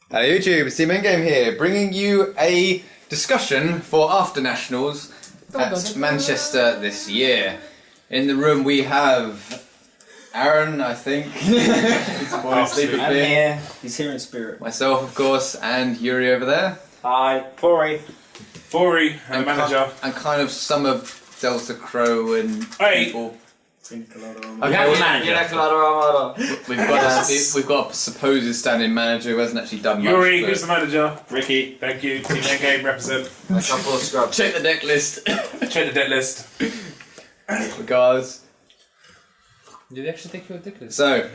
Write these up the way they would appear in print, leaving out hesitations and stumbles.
Hello YouTube, Steam Endgame here, bringing you a discussion for after Nationals at Manchester this year. In the room we have Aaron, I think. I'm here. He's here in spirit. Myself, of course, and Yuri over there. Hi. Fori, And manager. And kind of some of Delta Crow and people. Manager. We've got a supposed standing manager who hasn't actually done much. Yuri, who's the manager? Ricky. Thank you. Team Endgame represent. A couple of scrubs. Check the deck list. Check the debt list. Regards. Did they actually take your deck list? So,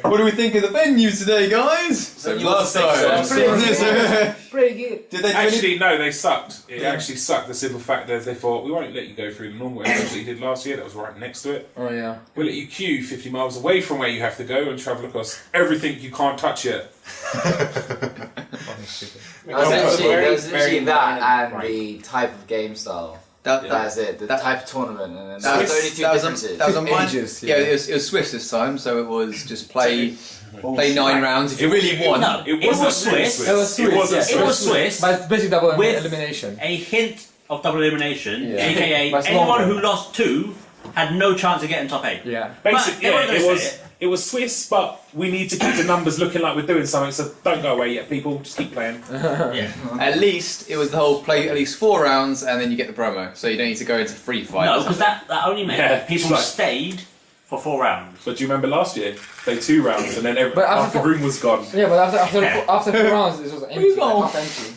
what do we think of the venue today, guys? So last time. Pretty good. Did they Actually, no, they sucked. It actually sucked. The simple fact is they thought, we won't let you go through the normal entrance that you did last year, that was right next to it. Oh yeah. We'll let you queue 50 miles away from where you have to go and travel across everything you can't touch yet. There's actually that and the type of game style. That's it, the type of tournament. And then there's only two differences. That was on mine. Ages, Yeah, yeah. it was Swiss this time, so it was just play 9 rounds. If you really won, No, It wasn't was Swiss. It was Swiss. It was Swiss. But it's basically double With- elimination. A hint of double elimination, Yeah. aka But it's anyone longer. who lost 2 had no chance of getting top 8. Yeah. Basically, But yeah, they weren't gonna say it was Swiss, but we need to keep the numbers looking like we're doing something, so don't go away yet, people. Just keep playing. Yeah. at least it was the whole play at least 4 rounds and then you get the promo, so you don't need to go into free fight. No, because that only meant Yeah, that people it's like- stayed for 4 rounds. But do you remember last year? Played 2 rounds and then But half after the room was gone. Yeah, but after 4 rounds, it was empty. you go? Like, half empty.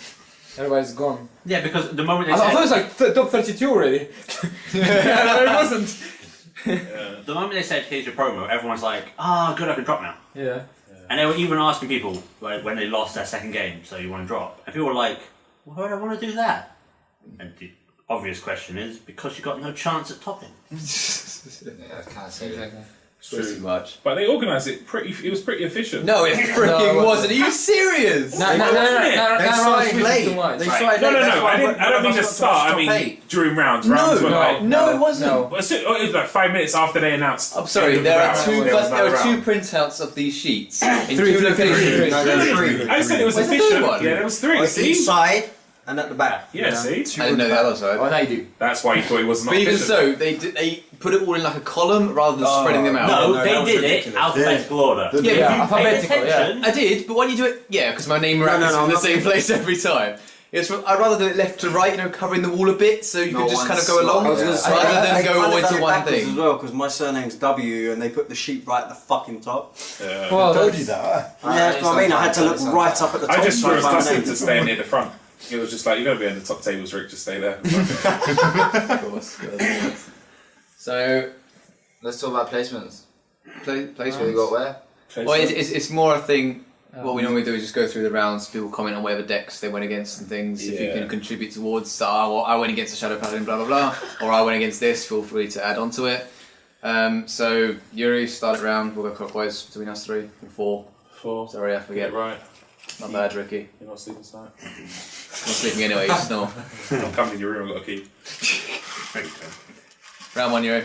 Everybody's gone. Yeah, because the moment they I thought it said was like top 32 already. Yeah, no, it wasn't. the moment they said here's your promo, everyone's like, ah, good, I can drop now. Yeah. And they were even asking people like when they lost their second game, so you want to drop, and people were like, why would I want to do that? And the obvious question is because you got no chance at topping. Yeah, I can't say that. Exactly. Too much. But they organised it it was pretty efficient. No, it freaking No, wasn't. Are you serious? No, They round started late. too much. They No, started no, late. no, That's why I don't mean none the of us start, got I to mean top 8. during rounds. Rounds were like... No, it wasn't. No. Well, it was like 5 minutes after they announced. I'm sorry, end of the there are round, two. there was There another are 2 round. printouts of these sheets in Three, 2 three, locations. No, there's 3. I said it was Where's the efficient. third one? Yeah, there was 3. On See? each side and at the back. Yeah, see? I didn't know the other side. Oh, now you do. That's why you thought it was not But even efficient. so, they put it all in like a column rather than spreading them out. No, no, they that was did it ridiculous. alphabetical order. Yeah, Yeah, but if you Paid alphabetical, yeah. attention. I did, but why do you do it? Yeah, because my name rack is no, in the I'm same not- place every time. I'd rather do it left to right, covering the wall a bit, so you No could just one kind of go along, slot, yeah. rather than go all into one as thing. well because my surname's W and they put the sheep right at the fucking top. Well, Told you that. Yeah, that's what I mean. I had to look right up at the top. I just to threw find my Dustin name. to stay near the front. It was just like, you're going to be on the top tables, Rick, just stay there. Of course. So, Let's talk about placements. Who we placements. got where? Well, it's more a thing. What we normally do is just go through the rounds. People comment on whatever decks they went against and things. If you Yeah. can contribute towards, well, I went against a Shadow Paladin, blah blah blah, or I went against this. Feel free to add on to it. So Yuri, start it round. We'll go clockwise between us 3 and 4. 4. Sorry, I Get forget. it right. Not bad, Ricky. You're not sleeping tonight. Not sleeping anyway. You snore. I'm coming in your room, I've got a key. Round 1, Yuri.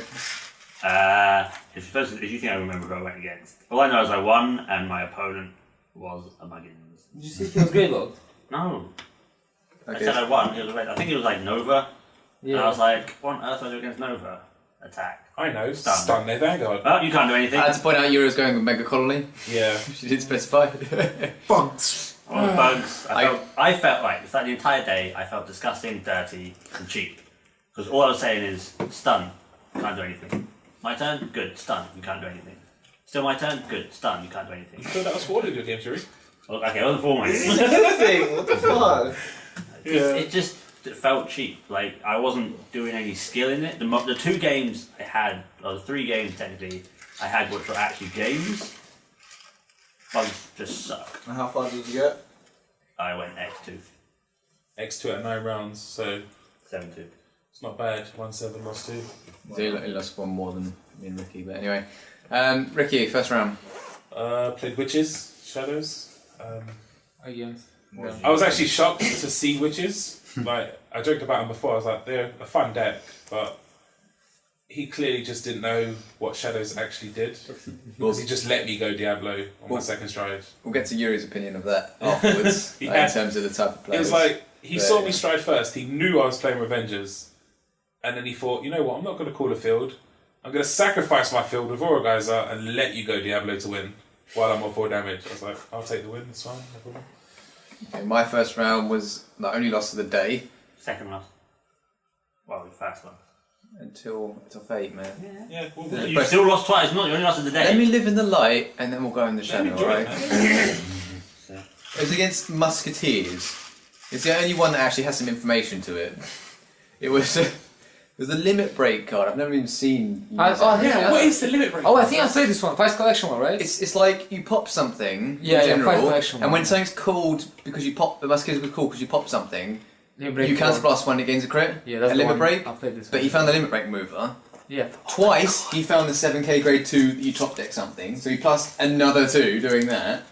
If you think I remember who I went against. All I know is I won and my opponent was a Muggins. Did you see he was Greylord? No. I Okay. said I won. It was I think it was like Nova. And I Yeah. was like, what on earth do I do against Nova? Attack. I know, Stun. stun their Vanguard. Oh, you can't do anything. I had to point out Yuri was going with Mega Colony. Yeah. She did specify. Bugs. All the bugs. I felt like it's like the entire day I felt disgusting, dirty, and cheap. Because all I was saying is stun, can't do anything. My turn, good, stun, you can't do anything. Still my turn, good, stun, you can't do anything. So that was 4 of your games, Yuri. Well, okay, it wasn't for my What the fuck? It just felt cheap. Like I wasn't doing any skill in it. The 2 games I had, or the 3 games technically, I had which were actually games. Bugs just suck. And how far did you get? I went X2, X2 at 9 rounds, so 7-2. it's not bad. 1-7, lost 2. So he lost one more than me and Ricky, but anyway. Ricky, first round. Played Witches, Shadows. Against. I was actually shocked to see Witches. Like, I joked about them before, I was like, they're a fun deck, but he clearly just didn't know what Shadows actually did. Because he just let me go Diablo on my second stride. We'll get to Yuri's opinion of that afterwards, in terms of the type of players. It was like, he saw me stride first, he knew I was playing Revengers, and then he thought, you know what, I'm not going to call a field, I'm going to sacrifice my field with Aura Geyser and let you go Diablo to win, while I'm on 4 damage. I was like, I'll take the win, it's fine, no problem. Okay, my first round was the only loss of the day. Second last. Well, first last. Until fate, man. Yeah, cool. You still lost twice, not you only lost in the day. Let me live in the light, and then we'll go in the shadow, alright? It. It was against Musketeers. It's the only one that actually has some information to it. It was the limit break card. I've never even seen. What is the limit break? Oh, I think I played this one. Vice Collection one, right? It's like you pop something in Vice general, Collection and one. when something's called because you pop, the Musketeers were called because you pop something. You Counter blast one, it gains a crit. Yeah, that's a the limit one. break. I played this But one. he found the limit break mover. Yeah. Twice he found the 7k grade 2 that you top deck something, so he plus another 2 doing that.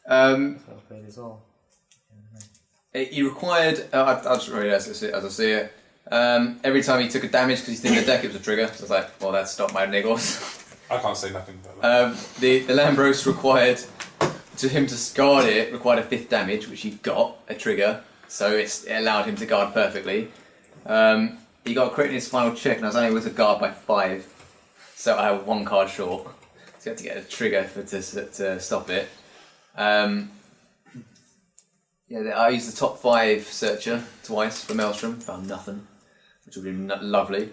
So I played this all. He required. I'll just read it as I see it. Every time he took a damage because he's in the deck, it was a trigger. So I was like, well, that stopped my niggles. I can't say nothing about that. The Lambros required to him to guard it required a 5th damage, which he got a trigger, so it allowed him to guard perfectly. He got a crit in his final check, and I was only able to guard by 5, so I have 1 card short. So you had to get a trigger to stop it. I used the top 5 searcher twice for Maelstrom, found nothing, which would have been lovely.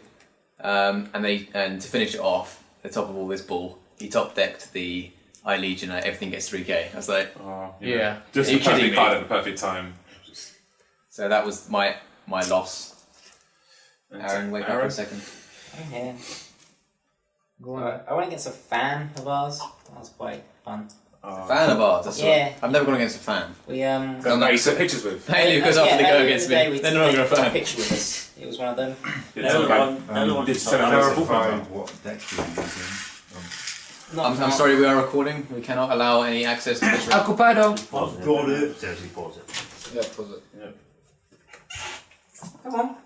And to finish it off, the top of all this bull, he top decked the Eye Legion, and everything gets 3k. I was like, Yeah. Just Are the you kidding perfect me? card at the perfect time. so that was my loss. Aaron, wake up for a second. Yeah. Go on. I went against a fan of ours. That was quite fun. Fan of ours, that's Yeah. I've never gone against a fan. We That you took pictures with. Mainly because after they go earlier against in the day me, we they're no longer a took fan. picture with us. It was one of them. They're the one did who seven sold hours out. of fun. What deck you using? I'm sorry, we are recording. We cannot allow any access to this room. Ocupado. Got it. Seriously, pause it. Yeah, pause it. Come on.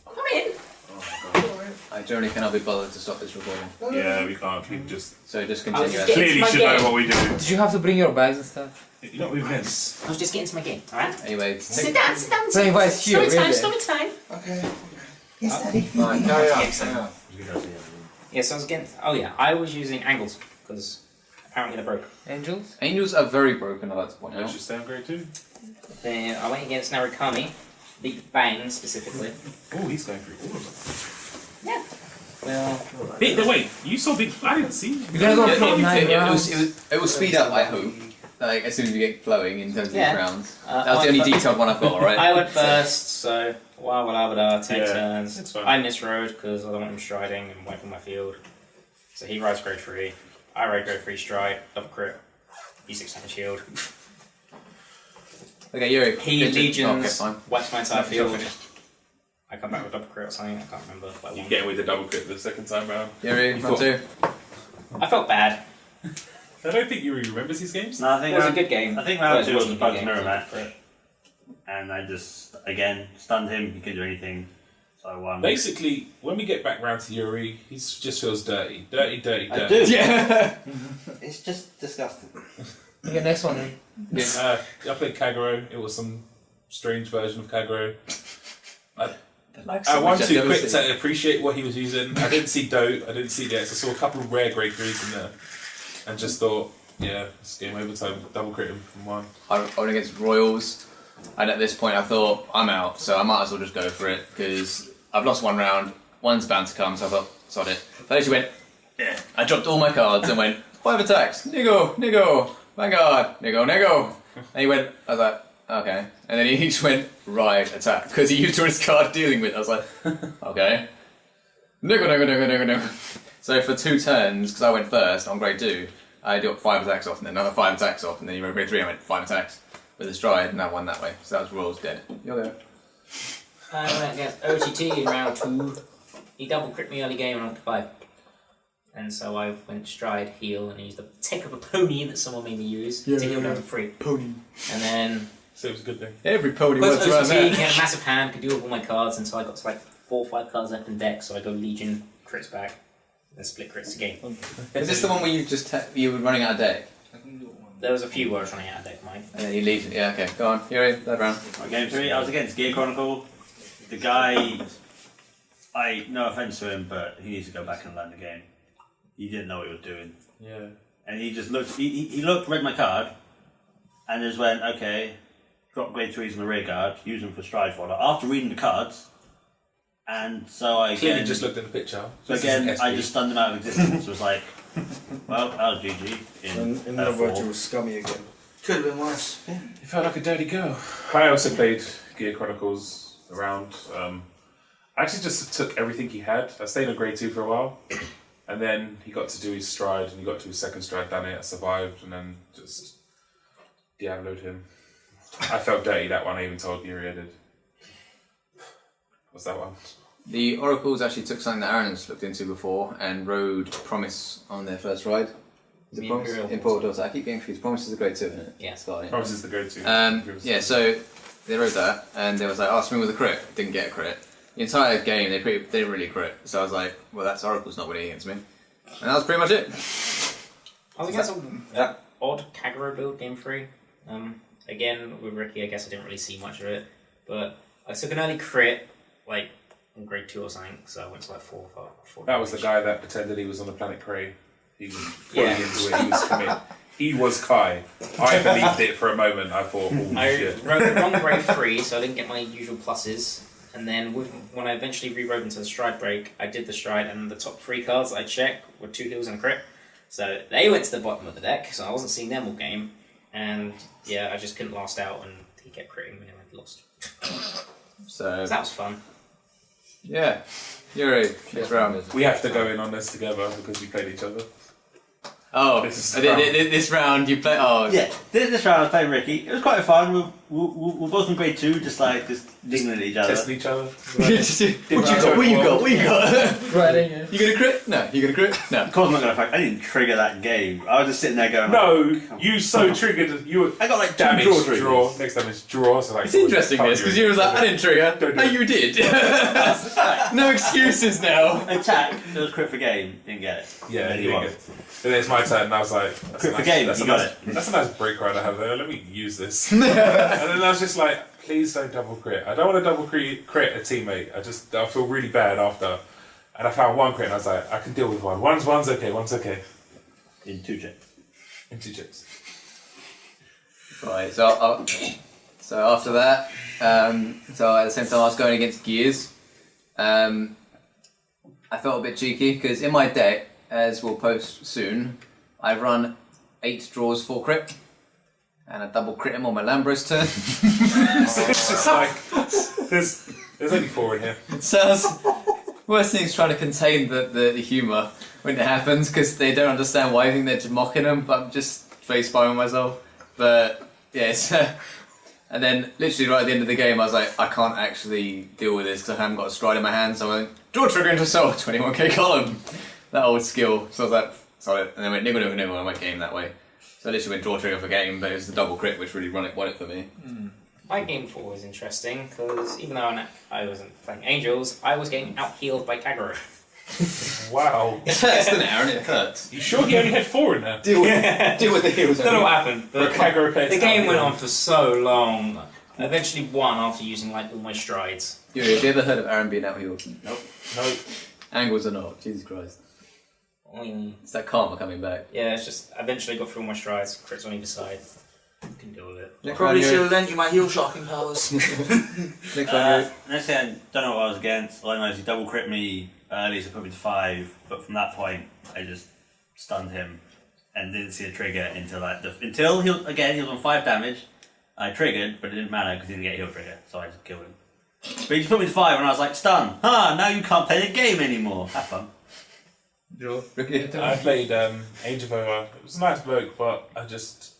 Come in. I generally cannot be bothered to stop this recording. Yeah, we can't keep just. So just I was continue. just as- getting- Clearly my should game. know what we do. Did you have to bring your bags and stuff? You know what we miss. I was just getting to my game, alright? Anyway, Sit down, sit down. Playing Vice here, Story time, really. story time. Okay. Yes, Daddy. Right, carry on. Excellent. Yeah, so I was getting. Oh yeah, I was using angles because apparently they're broke. Angels? Angels are very broken, I'd like to point I out. should stay on grade 2. Then I went against Narukami, Big Bang specifically. Oh, he's going through all of them. Yeah. Well, Wait, you saw Big. I didn't see. You're gonna go Yeah, for 9 rounds. it will speed up, I hope. Like as soon as we get flowing in terms of Yeah. these rounds. Uh, That was the only I- detailed one I've got, alright? I went first, so take Yeah, turns. it's fine. I misrode because I don't want him striding and wiping my field. So he rides grade 3. I ride grade 3 stride, double crit. He 6 damage shield. Okay, Yuri. He Good to- legions, Okay, fine. wipes my entire Nothing's all field. finished. I come back with double crit or something, I can't remember. Like You one. get away with the double crit the second time round. Yuri, You round thought- 2. I felt bad. I don't think Yuri remembers these games. No, I think It was a round- good game. I think Well, round it 2 was wasn't the a good Bugs game, mirror so- match, and I just again stunned him. He couldn't do anything, so I won. Basically, when we get back round to Yuri, he just feels dirty. Dirty. I do. Yeah! It's just disgusting. Okay, next one then. I played Kagero. It was some strange version of Kagero. Like I so want much to I've never quick seen. to appreciate what he was using. I didn't see Dote, I didn't see Dex. I saw a couple of rare grade 3s in there. And just thought, yeah, it's game over time. Double crit him from 1. I went against Royals, and at this point I thought, I'm out, so I might as well just go for it, because I've lost 1 round, 1's bound to come, so I thought, sod it. So I actually went, yeah. I dropped all my cards and went, 5 attacks, Niggo, Vanguard, Niggo. And he went, I was like, okay. And then he just went, right, attack, because he used all his card dealing with. I was like, okay. Niggo. So for 2 turns, because I went first on grade 2, I got 5 attacks off, and then another 5 attacks off, and then he went grade 3, I went 5 attacks with a stride, and I won that way. So that was Royals dead. You're there. I went against OTT in round 2. He double crit me early game and I went to 5. And so I went stride, heal, and I used a tech of a pony that someone made me use to heal down to 3. Pony. And then, So it was a good thing. Every pony because works around OTT that. had a massive hand, could do all my cards, and so I got to like 4 or 5 cards left in deck, so I go Legion crits back, then split crits again. Is this the one where you were running out of deck? There was a few where I was running out of deck, mine. And then you leave. Yeah, okay. Go on. You're in. Third round. Game 3, I was against Gear Chronicle. The guy, no offense to him, but he needs to go back and learn the game. He didn't know what he was doing. Yeah. And he just looked, he looked, read my card, and just went, okay, drop grade 3s in the rear guard, use them for stride fodder. After reading the cards, and so I clearly just looked at the picture. So again, I just stunned him out of existence. It was like, well, that was GG. In other words, you were scummy again. Could have been worse. You felt like a dirty girl. I also played Gear Chronicles around. I actually just took everything he had. I stayed on grade 2 for a while. And then he got to do his stride, and he got to his second stride, done it, I survived, and then just Diablo'd him. I felt dirty that one, I even told Yuri I did. What's that one? The Oracles actually took something that Aaron's looked into before and rode Promise on their first ride. Is it Promise? Imperial. I keep getting confused. Promise is the grade 2, isn't it? Yeah. Promise is the grade 2. Yeah, so they rode that, and they was like, oh, swing with a crit. Didn't get a crit. The entire game, they didn't really crit. So I was like, well, that's Oracle's not winning against me. And that was pretty much it. I was against an odd Kagero build, game 3. Again, with Ricky, I guess I didn't really see much of it. But I took an early crit, like, in grade 2 or something, so I went to like 4. That was the guy that pretended he was on the planet Cray. He was fully into it, he was committed. He was Kai. I believed it for a moment, I thought, oh shit. I rode the wrong grade 3, so I didn't get my usual pluses. And then when I eventually rewrote into the stride break, I did the stride, and the top 3 cards I checked were 2 heals and a crit. So they went to the bottom of the deck, so I wasn't seeing them all game. And yeah, I just couldn't last out, and he kept critting me, and I lost. So that was fun. Yeah. Yuri, next round. We have to go in on this together because we played each other. Oh, this round you play. Oh, yeah. This round I was playing Ricky. It was quite fun. We're both in grade 2, just dingling at each other. Testing each other. What you got? Right, you gonna crit? No. You gonna crit? No. Of course I'm not gonna fuck. I didn't trigger that game. I was just sitting there going. No, you so triggered. I got like damage draw. Next time it's draw. So like. It's interesting this because you was like, I didn't trigger. Oh, you did. No excuses now. Attack. It was crit for game. Didn't get it. Yeah, you didn't get it. Then it's my turn, and I was like, crit for game. You got it. That's a nice break ride I have there. Let me use this. And then I was just like, please don't double crit. I don't want to double crit a teammate. I feel really bad after. And I found 1 crit, and I was like, I can deal with one. One's okay. One's okay. In 2 checks. In 2 checks. Right. So after that, so at the same time I was going against Gears. I felt a bit cheeky because in my deck, as we'll post soon, I run 8 draws 4 crit. And I double crit him on my Lambros turn. It's just like, there's only 4 in here. It sounds... Worst thing is trying to contain the humour when it happens, because they don't understand why I think they're just mocking them, but I'm just face bombing myself. But, yeah, and then literally right at the end of the game I was like, I can't actually deal with this because I haven't got a stride in my hand, so I went, draw trigger into soul, 21k column. That old skill. So I was like, solid. And then went niggle, and I went game that way. So I literally went draw trigger for game, but it was the double crit which really won it for me. My game 4 was interesting, because even though I wasn't playing Angels, I was getting out-healed by Kagero. Wow. It's worse than Aaron, it hurts. You sure he only had 4 in there? Deal with the heals. I don't know what happened, but the game went on for so long. I eventually won after using like all my strides. Have you ever heard of Aaron being out-healed? Nope. Angles or not, Jesus Christ. It's that karma coming back. Yeah, it's just, I eventually got through all my strides, crits on either side. Can deal with it. I probably should have lent you my heal shocking powers. Next thing I don't know what I was against. All I know is he double crit me early, so put me to 5. But from that point, I just stunned him and didn't see a trigger until he was on 5 damage. I triggered, but it didn't matter because he didn't get a heal trigger, so I just killed him. But he just put me to 5, and I was like, stun. Now you can't play the game anymore. Have fun. I played Age of Over. It was a nice bloke, but I just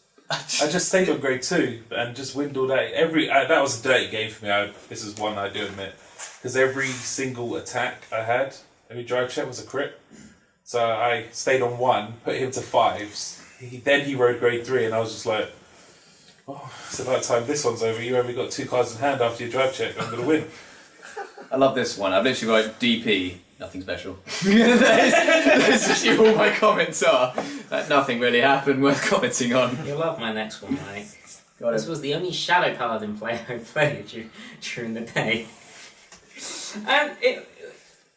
stayed on grade 2 and just dwindled out. That was a dirty game for me. This is one I do admit, because every single attack I had, every drive check was a crit. So I stayed on 1, put him to 5s. Then he rode grade 3, and I was just like, oh, it's about time this one's over. You only got 2 cards in hand after your drive check. I'm gonna win. I love this one. I've literally got DP. nothing special. That's actually all my comments are. That nothing really happened worth commenting on. You'll love my next one, mate. This was the only Shadow Paladin player I played during the day. And it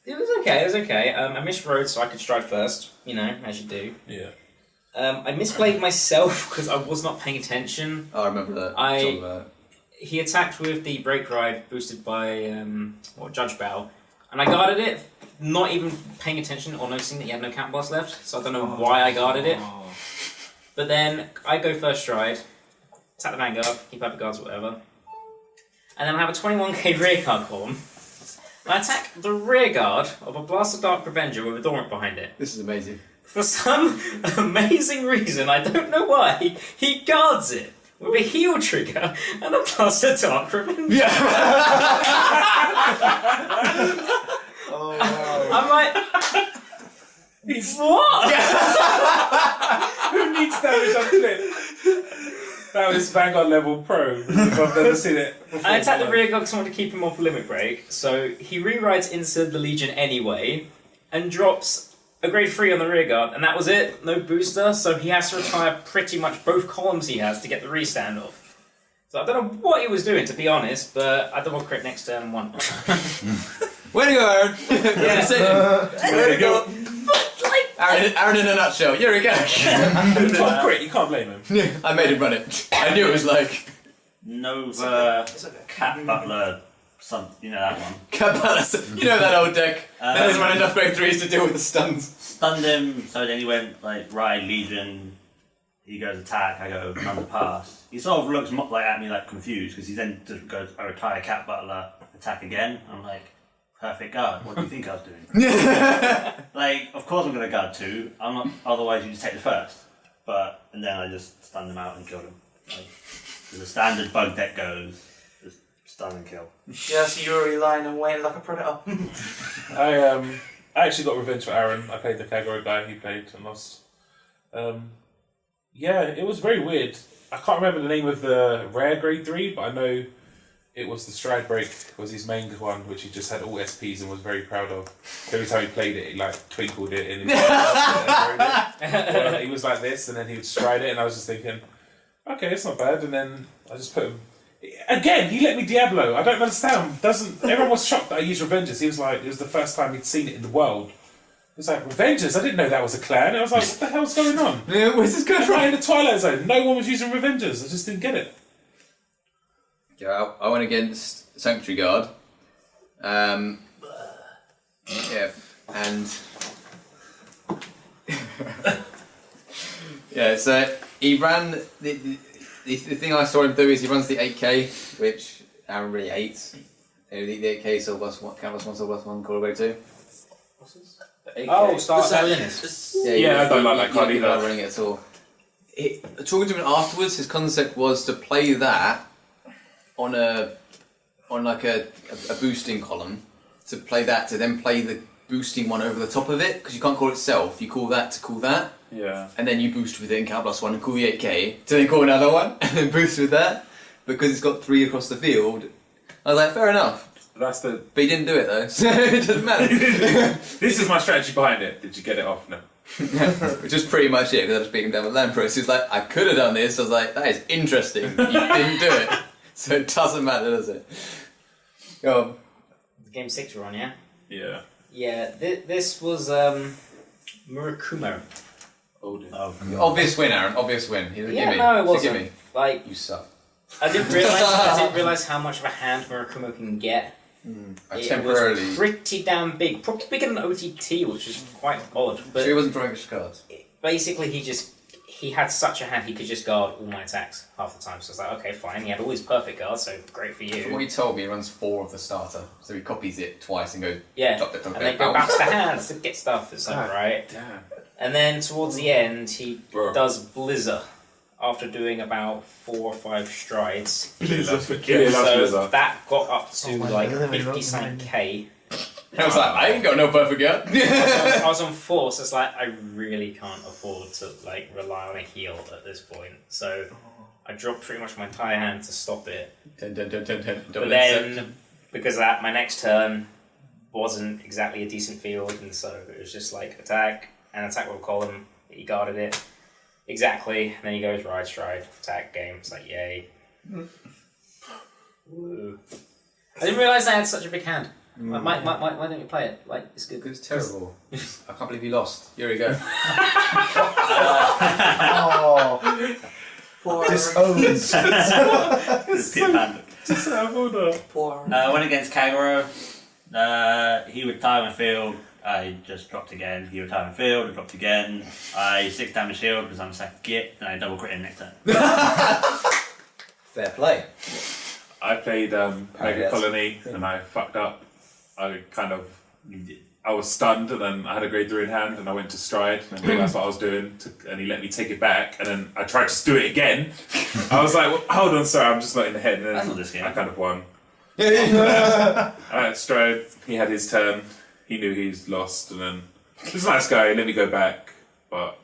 was okay, it was okay. I missed roads so I could stride first, as you do. Yeah. I misplayed myself because I was not paying attention. Oh, I remember that. He attacked with the Break Ride boosted by Judge Bow, and I guarded it, not even paying attention or noticing that he had no count blast left, so I don't know why I guarded it. But then I go first stride, attack the Vanguard, keep up the guards, whatever. And then I have a 21k rear guard column. I attack the rear guard of a Blast of Dark Revenger with a Dormant behind it. This is amazing. For some amazing reason, I don't know why, he guards it with a heal trigger and a Blast of Dark Revenger. Yeah. Oh, wow. I'm like, what? Who needs damage on clip? That was Vanguard level pro. I've never seen it before. I attacked the rear guard because I wanted to keep him off limit break, so he rewrites into the Legion anyway, and drops a grade 3 on the rear guard, and that was it, no booster, so he has to retire pretty much both columns he has to get the restand off. So I don't know what he was doing, to be honest, but I double crit next turn and won. Way to go, Aaron! There you go. Aaron in a nutshell, you're a guy. Top crit, you can't blame him. I made him run it. I knew it was like... Nova, Cat Butler, you know that one. Cat Butler, you know that old deck. That doesn't run enough grade 3s to deal with the stuns. Stunned him, so then he went like Ride Legion, he goes attack, I go underpass. He sort of looks at me like confused, because he then just goes, I retire Cat Butler, attack again. I'm like, perfect guard, what do you think I was doing? Like, of course I'm going to guard 2, I'm not, otherwise you just take the first. And then I just stunned him out and killed him. Like, as the standard bug deck goes, just stun and kill. Just Yuri lying and waiting like a predator. I actually got revenge for Aaron. I played the Kagura guy, he played and lost. Yeah, it was very weird. I can't remember the name of the rare grade 3, but I know it was the Stride Break was his main one, which he just had all SPs and was very proud of. Every time he played it, he like twinkled it in his well, he was like this, and then he would stride it, and I was just thinking, okay, it's not bad. And then I just put him again. He let me Diablo. I don't understand. Everyone was shocked that I used Revengers. He was like, it was the first time he'd seen it in the world. He was like, Revengers? I didn't know that was a clan. I was like, what the hell's going on? Yeah, where's this going from? Right in the Twilight Zone. No one was using Revengers. I just didn't get it. Yeah, I went against Sanctuary Guard. Yeah, and yeah, so he ran the thing I saw him do is he runs the 8k, which Aaron really hates. The 8k so plus one, count plus one, so plus one, call away 2. Oh, start Yeah, I don't like that card either. Not running it at all. Talking to him afterwards, his concept was to play that on like a boosting column, to play that, to then play the boosting one over the top of it, because you can't call it self, you call that to call that. Yeah. And then you boost with it in count plus 1 and call the 8k, to then call another one, and then boost with that, because it's got 3 across the field. I was like, fair enough. But he didn't do it though, so it doesn't matter. This is my strategy behind it. Did you get it off? No. Which is pretty much it, because I was speaking down with Lampros. He's like, I could have done this. I was like, that is interesting. You didn't do it. So it doesn't matter, does it? Go on. Game 6 we're on, yeah? Yeah. Yeah, this was Murakumo. Oh dear. Obvious win, Aaron. Obvious win. He's a gimme. No, it It's a wasn't. gimme. Like, You suck. I didn't realize how much of a hand Murakumo can get. It Temporarily. was pretty damn big. Probably bigger than OTT, which is quite odd. But So he wasn't drawing extra cards. basically, he had such a hand he could just guard all my attacks half the time. So it's like, okay, fine. He had all his perfect guards, so great for From what you. he told me, he runs 4 of the starter. So he copies it twice and goes, Yeah, drop it, and then go bounce the hands to get stuff. It's like, right. Damn. And then towards the end, he Bro. does Blizzard after doing about 4 or 5 strides. Blizzard. That got up to like 50 something K. I was like, I ain't got no perfect guard. I was on 4, so it's like I really can't afford to like rely on a heal at this point. So I dropped pretty much my entire hand to stop it. 10. But then, because of that, my next turn, wasn't exactly a decent field, and so it was just like attack and attack with a column. He guarded it exactly, and then he goes ride, stride, attack, game. It's like yay. Woo. I didn't realise I had such a big hand. Why don't you play it? Like, it's good. It's terrible. I can't believe you lost. Here we go. Poor Disowned. Went against Kagero. He would time a field. I just dropped again. He would time a field. I dropped again. I 6 damage shield because I'm a second git. Then I double crit him next turn. Fair play. I played Mega Colony and I fucked up. I was stunned and then I had a grade 3 in hand and I went to stride and realised what I was doing and he let me take it back and then I tried to do it again. I was like, well, hold on, sorry, I'm just not in the head. And then That's not this game. I kind of won. Stride, he had his turn. He knew he's lost and then he was a nice guy, he let me go back. But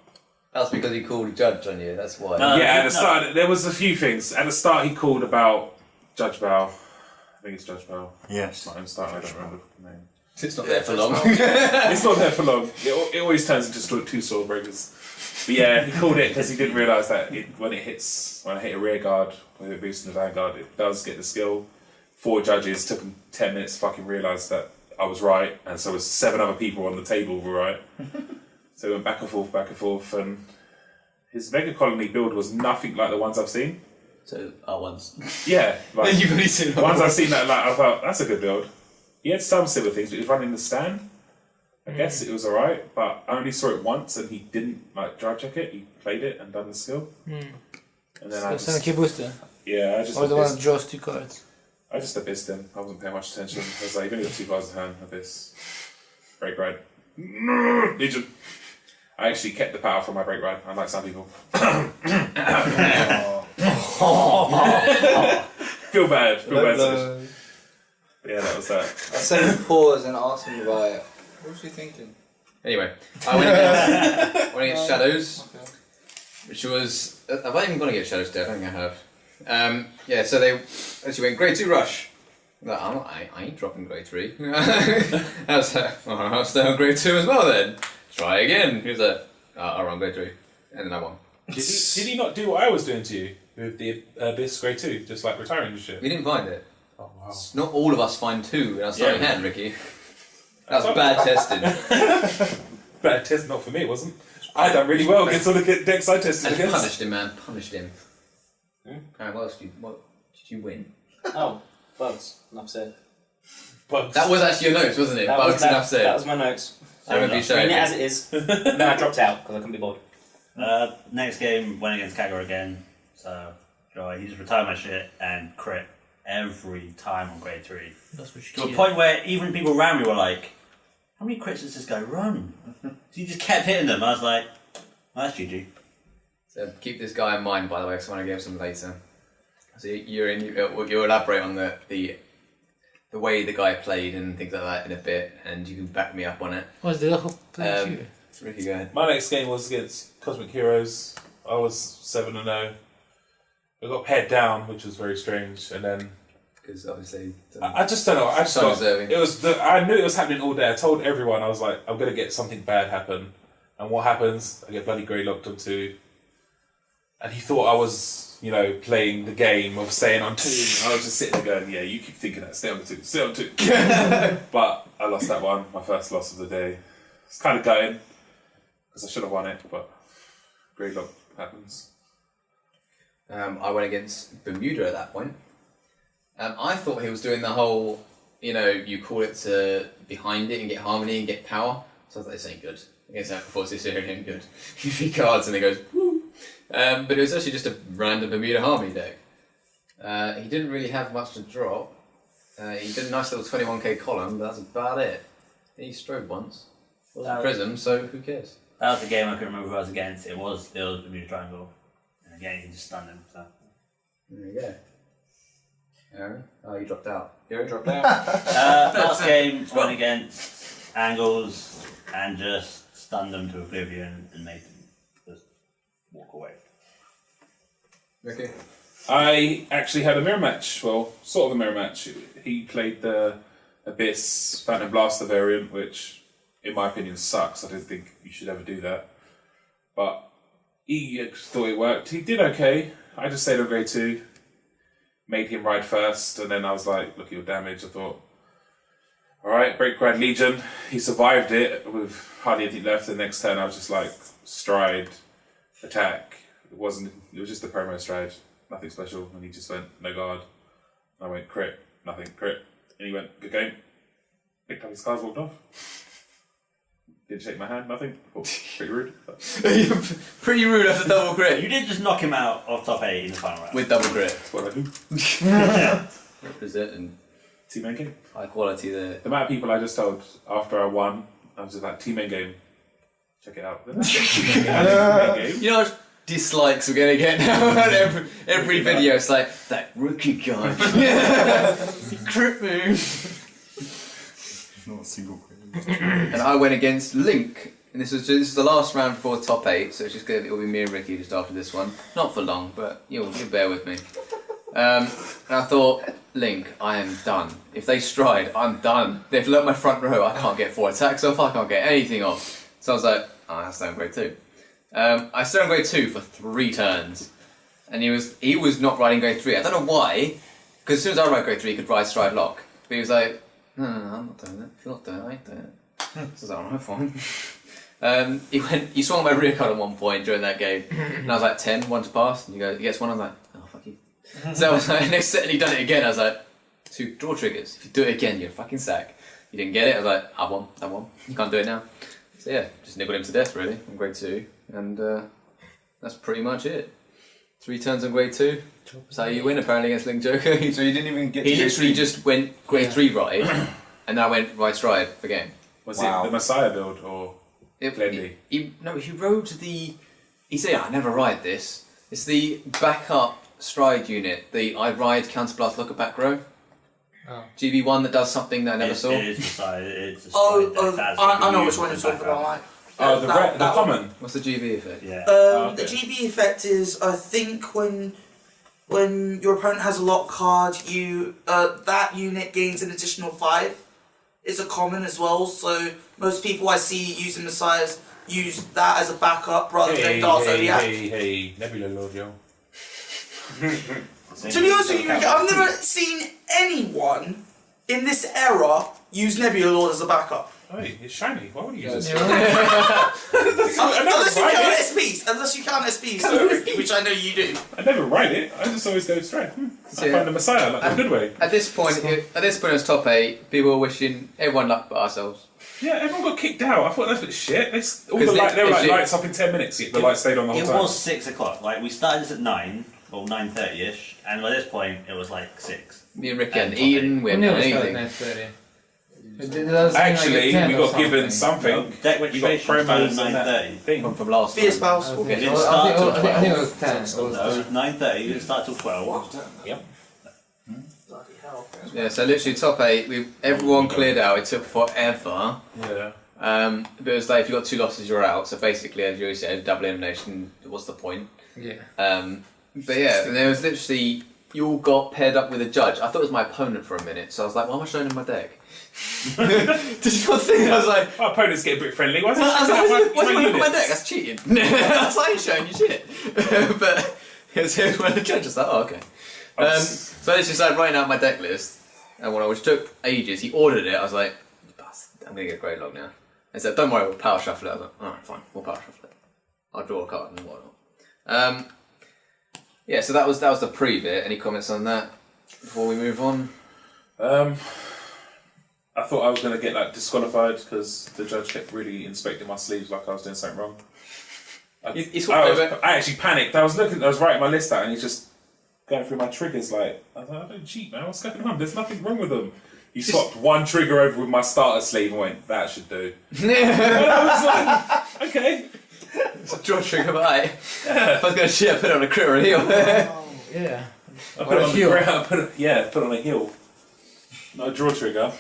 that's because he called a judge on you, that's why. at the start, there was a few things. At the start he called about Judge Bow. I think it's Judge Bow. Yes. Not in start, I don't remember the name. It's not there for long. It's not there for long. It always turns into 2 sword breakers. But yeah, he called it because he didn't realise that when I hit a rear guard with it boosting the Vanguard, it does get the skill. 4 judges took them 10 minutes to fucking realise that I was right, and so was 7 other people on the table were right. So we went back and forth, and his Mega Colony build was nothing like the ones I've seen. So, ones. Yeah, like You've only seen the ones I've seen that I thought that's a good build. He had some similar things, but he was running the stand. I guess it was alright, but I only saw it once and he didn't like drive check it. He played it and done the skill. And then I just booster. I just Or the one that draws 2 cards. I just abyssed him. I wasn't paying much attention. I was like, you've only got 2 cards in hand. Abyss. Break ride. Legion. I actually kept the power from my break ride, unlike some people. Feel bad. Yeah, that was that. I sent him pause and asked him about it. What was he thinking? Anyway, I went against Shadows, which was... Have I even gone against Shadows today? I don't think I have. So they actually went grade 2 rush. I ain't dropping grade 3. I was like, I'll stay on grade 2 as well then. Try again. He was like, I'll run grade 3. And then I won. Did he not do what I was doing to you with the Abyss grade 2? Just like retiring and shit? We didn't find it. Oh, wow. Not all of us find 2 in our starting hand, Ricky. That was bad testing. Bad test, not for me, it wasn't. I done really well against all the decks I tested against. Punished him, man. Punished him. What else did you win? Oh, bugs. Enough said. Bugs. That was actually your notes, wasn't it? Bugs, enough said. That was my notes. I remember you saying it as it is. Then I dropped out because I couldn't be bored. Next game went against Kagero again. So he just retired my shit and crit every time on grade 3. To a point where even people around me were like, how many crits does this guy run? So he just kept hitting them. I was like, oh, that's GG. So keep this guy in mind, by the way, because I want to give some later. So you'll elaborate on the way the guy played and things like that in a bit, and you can back me up on it. What's the whole play? Ricky, go ahead. My next game was against Cosmic Heroes. I was 7-0. I got paired down, which was very strange, and then because obviously I just don't know. I knew it was happening all day. I told everyone I was like, I'm gonna get something bad happen, and what happens? I get bloody grey locked on 2, and he thought I was, playing the game of staying on 2. I was just sitting there going, yeah, you keep thinking that, stay on 2, stay on 2. But I lost that one, my first loss of the day. It's kind of going because I should have won it, but grey lock happens. I went against Bermuda at that point. I thought he was doing the whole, you call it to behind it and get harmony and get power. So I thought, this ain't good. Against that before this here, it ain't good. You three cards and it goes, woo! But it was actually just a random Bermuda harmony deck. He didn't really have much to drop. He did a nice little 21k column, but that's about it. He strode once. Wasn't Prism, so who cares? That was the game I couldn't remember who I was against. It was Bermuda Triangle. And again, he just stunned him. So. There you go. Aaron? Oh, you dropped out. You dropped out. Last game went against Angles and just stunned them to oblivion and made them just walk away. Okay. I actually had a mirror match. Well, sort of a mirror match. He played the Abyss Phantom Blaster variant, which in my opinion sucks. I don't think you should ever do that. But he thought it worked. He did okay. I just stayed on grade 2, made him ride first, and then I was like, look at your damage. I thought, alright, Break Grad Legion. He survived it with hardly anything left. The next turn I was just like, stride, attack. It was just the promo stride, nothing special. And he just went, no guard. And I went, crit, nothing, crit. And he went, good game. Picked up his cards, walked off. Didn't shake my hand, nothing. Pretty rude. Pretty rude after double crit. You did just knock him out of top 8 in the final round. With double crit. That's what I do. Representing Team end game. high quality there. The amount of people I just told after I won, I was just like, team end game. Check it out. Team end game. You know what dislikes we're gonna get now on every video? It's like, that rookie guy. He crit me. Not a single crit. And I went against Link. And this is the last round before top 8, so it'll be me and Ricky just after this one. Not for long, but you'll bear with me. And I thought, Link, I am done. If they stride, I'm done. They've learnt my front row, I can't get 4 attacks off, I can't get anything off. So I was like, I stay on grade 2. I stayed on grade 2 for 3 turns. And he was not riding grade 3. I don't know why, because as soon as I ride grade 3, he could ride stride lock. But he was like, no, I'm not doing it. If you're not doing it, I ain't doing it. So I was like, alright, fine. He swung my rear card at one point during that game, and I was like 10, 1 to pass, and he gets 1, I was like, oh fuck you. So I was like, next set, and he done it again, I was like, 2 draw triggers. If you do it again, you're a fucking sack. You didn't get it, I was like, I won. You can't do it now. So yeah, just nibbled him to death really, on grade 2, and that's pretty much it. 3 turns on grade 2. That's how you win apparently against Link Joker. So you didn't even get He to literally just went grade 3 ride, and I went right stride for game. Was it the Messiah build or Glendy? He rode the... He said, I never ride this. It's the backup stride unit. I ride counterblast look at back row. Oh. GB1 that does something that I never saw. It is Messiah, it's a I know which one you're talking about. Like, the common. What's the GB effect? Yeah. The GB effect is, I think, when your opponent has a lock card, that unit gains an additional 5. It's a common as well, so most people I see using Messiahs use that as a backup rather than Dark Zodiac. Hey, Nebula Lord, yo. To be honest with you, I've never seen anyone in this era use Nebula Lord as a backup. Hey, it's shiny. Why would you use it? Unless you count SPs, which I know you do. I never write it. I just always go straight. I find the Messiah like a good way. At this point, it was top 8. People were wishing everyone luck but ourselves. Yeah, everyone got kicked out. I thought that's a bit shit. They were like lights up in 10 minutes. The lights stayed on the whole time. It was 6 o'clock. Like we started this at 9 or 9:30ish, and by this point it was like 6. Me and Rick hadn't eaten. We hadn't done anything. Actually, we got given something. Deck registration started at 9:30. From last Fierce time. Pals. It didn't start till 12. I think it was 10. It was No, 9:30. It didn't start till 12. Yep. Yeah, so literally top 8, everyone cleared out. It took forever. Yeah. But it was like if you got 2 losses, you're out. So basically, as you said, double elimination. What's the point? Yeah. But yeah, there was literally you all got paired up with a judge. I thought it was my opponent for a minute, so I was like, "Why am I showing him my deck?" Did you not think? I was like, "My opponent's getting a bit friendly." Why do you look at my deck? That's cheating. I was like, "I ain't showing you shit." But it when the judge was like, "Oh, okay." So it's just like writing out my deck list, and which took ages. He ordered it. I was like, "I'm gonna get a great log now." And said, "Don't worry, we'll power shuffle it." I was like, "Alright, fine, we'll power shuffle it. I'll draw a card and whatnot." Yeah, so that was the pre-bit. Any comments on that before we move on? I thought I was going to get disqualified because the judge kept really inspecting my sleeves like I was doing something wrong. I actually panicked. I was writing my list out and he's just going through my triggers I was like, I don't cheat, man. What's going on? There's nothing wrong with them. He swapped one trigger over with my starter sleeve and went, that should do. And I was like, okay. It's a draw trigger, but if I was going to shit, I put it on a crit or a heel. Yeah. I put it on a heel. Put it on a heel. Not a draw trigger.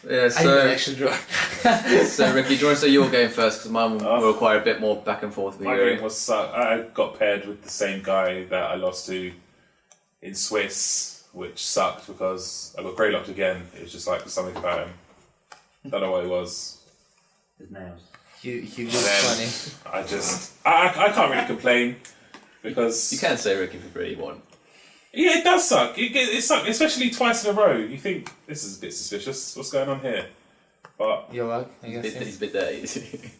Yeah, so extra draw. So Ricky, do you want to say your game first? Because mine will require a bit more back and forth. My game was I got paired with the same guy that I lost to in Swiss. which sucked because I got grey locked again. It was just like something about him. Don't know what it was. His nails. You And look then funny. I can't really complain because You can say Ricky for free one. yeah, it does suck. It sucked, especially twice in a row. You think this is a bit suspicious. What's going on here? But Your luck, I guess. He's a bit dirty.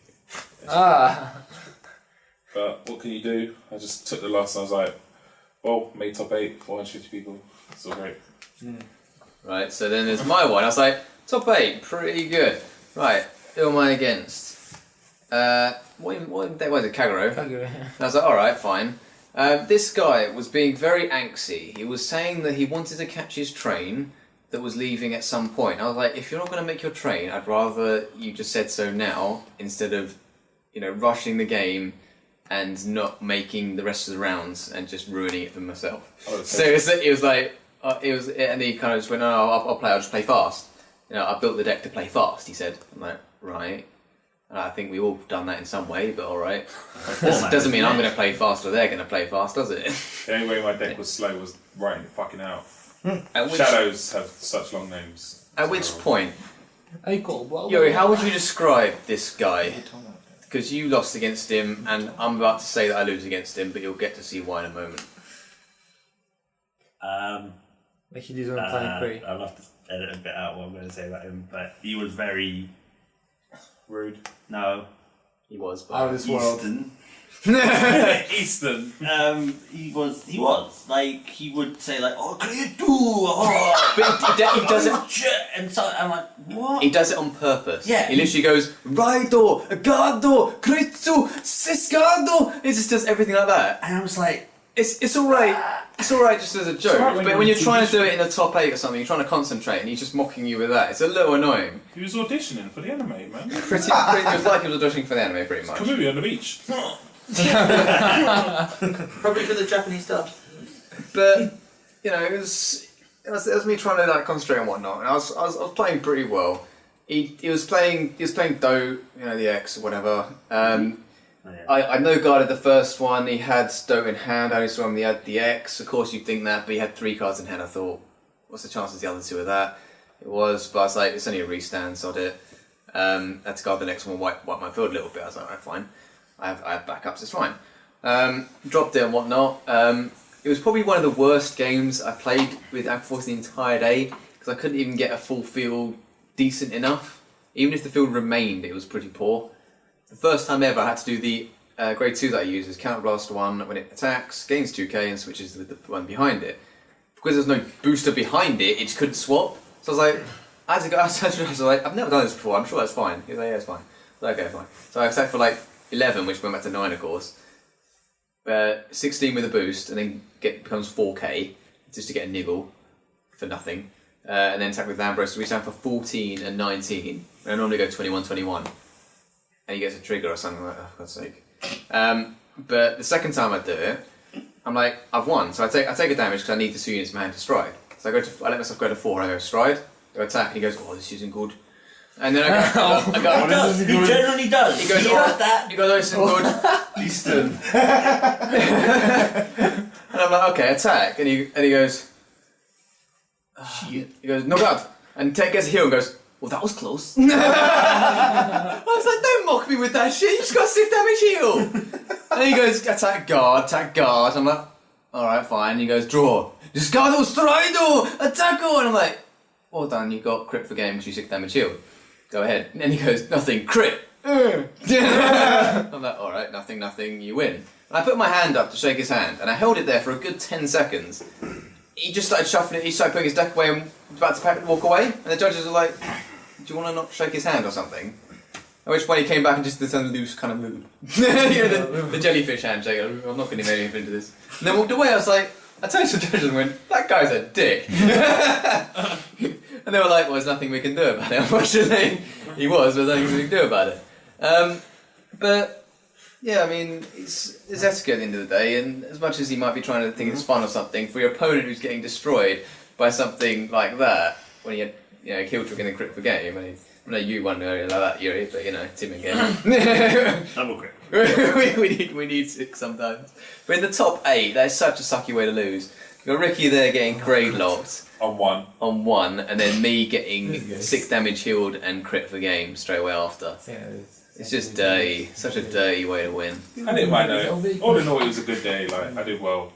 But what can you do? I just took the loss and I was like, well, made top 8, 450 people. It's all great. Right, so then there's my one. I was like, top 8, pretty good. Right, who am I against? What was it, Kagero? And I was like, alright, fine. This guy was being very angsty. He was saying that he wanted to catch his train that was leaving at some point. I was like, if you're not going to make your train, I'd rather you just said so now instead of, rushing the game and not making the rest of the rounds and just ruining it for myself. So it was like, and he kind of just went, I'll just play fast. I built the deck to play fast, he said. I'm like, right. I think we've all done that in some way, but alright. Doesn't mean I'm going to play fast or they're going to play fast, does it? The only way my deck was slow was writing it fucking out. Shadows have such long names. At which point, Yuri, Yuri, how would you describe this guy? Because you lost against him, and I'm about to say that I lose against him, but you'll get to see why in a moment. He doesn't play free. I'll have to edit a bit out what I'm going to say about him, but he was very Rude. no He was, but Out of this world. Eastern. Eastern. He was like he would say like, "Oh, can you do?" Oh. but he does it. And so I'm like, "What?" He does it on purpose. Yeah. He literally goes, Raido, Gado, Kritsu, Sisgado. He just does everything like that. And I was like, It's alright. It's alright just as a joke. alright when But you're when you're in trying TV to do it in the top 8 or something, you're trying to concentrate and he's just mocking you with that. It's a little annoying. He was auditioning for the anime, man. Pretty it was like he was auditioning for the anime, pretty much. Kamui on the beach. Probably for the Japanese dub. But it was me trying to concentrate and whatnot, and I was playing pretty well. He was playing Do, the X or whatever. I no guarded the first one. He had Do in hand. I only saw him. He had the X. Of course, you'd think that, but he had 3 cards in hand. I thought, what's the chances the other 2 of that? It was, but I was like, it's only a restand, sod it. Had to guard the next one, wipe my field a little bit. I was like, alright, fine. I have backups, it's fine. Dropped it and whatnot. It was probably one of the worst games I played with Aquaforce the entire day, because I couldn't even get a full field decent enough. Even if the field remained, it was pretty poor. The first time ever I had to do the grade 2 that I use is Counterblast 1 when it attacks, gains 2k and switches with the one behind it. Because there's no booster behind it, it just couldn't swap. So I was like, I was like, I've never done this before, I'm sure that's fine. He was like, yeah, it's fine. I was like, okay, fine. So I attacked for 11, which went back to 9 of course. 16 with a boost, and then becomes 4k, just to get a niggle for nothing. And then attack with Lambros, so we stand for 14 and 19. And I normally go 21-21. And he gets a trigger or something like that, for God's sake. But the second time I do it, I'm like, I've won. So I take a damage because I need the 2 units in my hand to stride. So I let myself go to 4 and I go stride, go attack, and he goes, oh, this isn't good. And then I go, he generally does. He goes, that. He goes, oh, this isn't good. Eastern. And I'm like, okay, attack. And he goes, Shit. he goes, no god. And Ted gets a heal and goes, well, that was close. I was like, don't mock me with that shit, you just got 6 damage heal. And he goes, attack guard. I'm like, alright, fine. And he goes, draw. Discardo strido, attacko. And I'm like, well done, you got crit for game because you 6 damage heal. Go ahead. And then he goes, nothing, crit. I'm like, alright, nothing, you win. And I put my hand up to shake his hand, and I held it there for a good 10 seconds. He just started shuffling it, he started putting his deck away and was about to walk away, and the judges were like, do you want to not shake his hand or something? At which point he came back and just did some loose kind of move. the jellyfish handshake, I'm not going to make anything into this. And then walked away, I was like, I turned to the judges and went, that guy's a dick. And they were like, well, there's nothing we can do about it, unfortunately. He was, but there's nothing we can do about it. But, yeah, I mean, it's etiquette at the end of the day, and as much as he might be trying to think it's fun or something, for your opponent who's getting destroyed by something like that, when he had, kill trick and then crit for game, I know you won earlier like that, Yuri, but, Tim and game. Double crit. we need 6 sometimes. But in the top 8, that is such a sucky way to lose. You got Ricky there getting grade locked On one. and then me getting 6 damage healed and crit for game straight away after. It's just dirty. Such a dirty way to win. I didn't mind it. All in all, it was a good day. Like, I did well.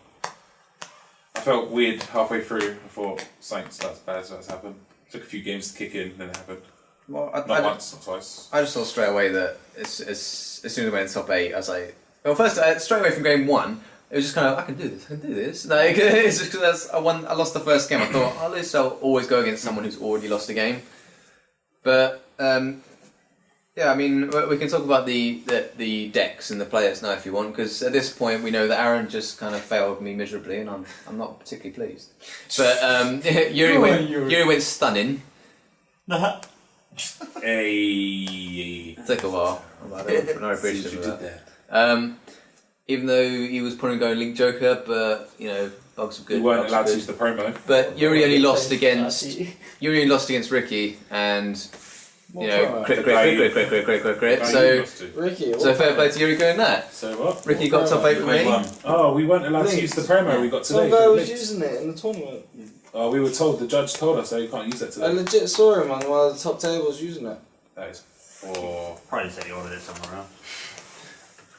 I felt weird halfway through. I thought something that's bad has happened. Took a few games to kick in, then it happened. Well, Not once or twice. I just saw straight away that as soon as I went in top 8, I was like, well, first straight away from game 1, it was just kind of I can do this. Like it's just because I lost the first game. I thought at least I'll always go against someone who's already lost a game. But yeah, I mean we can talk about the decks and the players now if you want, because at this point we know that Aaron just kind of failed me miserably, and I'm not particularly pleased. But Yuri went stunning. Hey. It took a while. I appreciate that. Even though he was probably going Link Joker, but you know, bugs were good. We weren't allowed to use the promo. But Yuri only lost against Ricky, and you know, crit. So Ricky, so fair play to Yuri going that. So what? Ricky got top 8 with me. Oh, we weren't allowed to use the promo we got today. Some guy for was Links. using it in the tournament. Oh, we were told, the judge told us that you can't use that I today. legit saw him on one of the top tables using it. That is for... Probably said he ordered it somewhere else.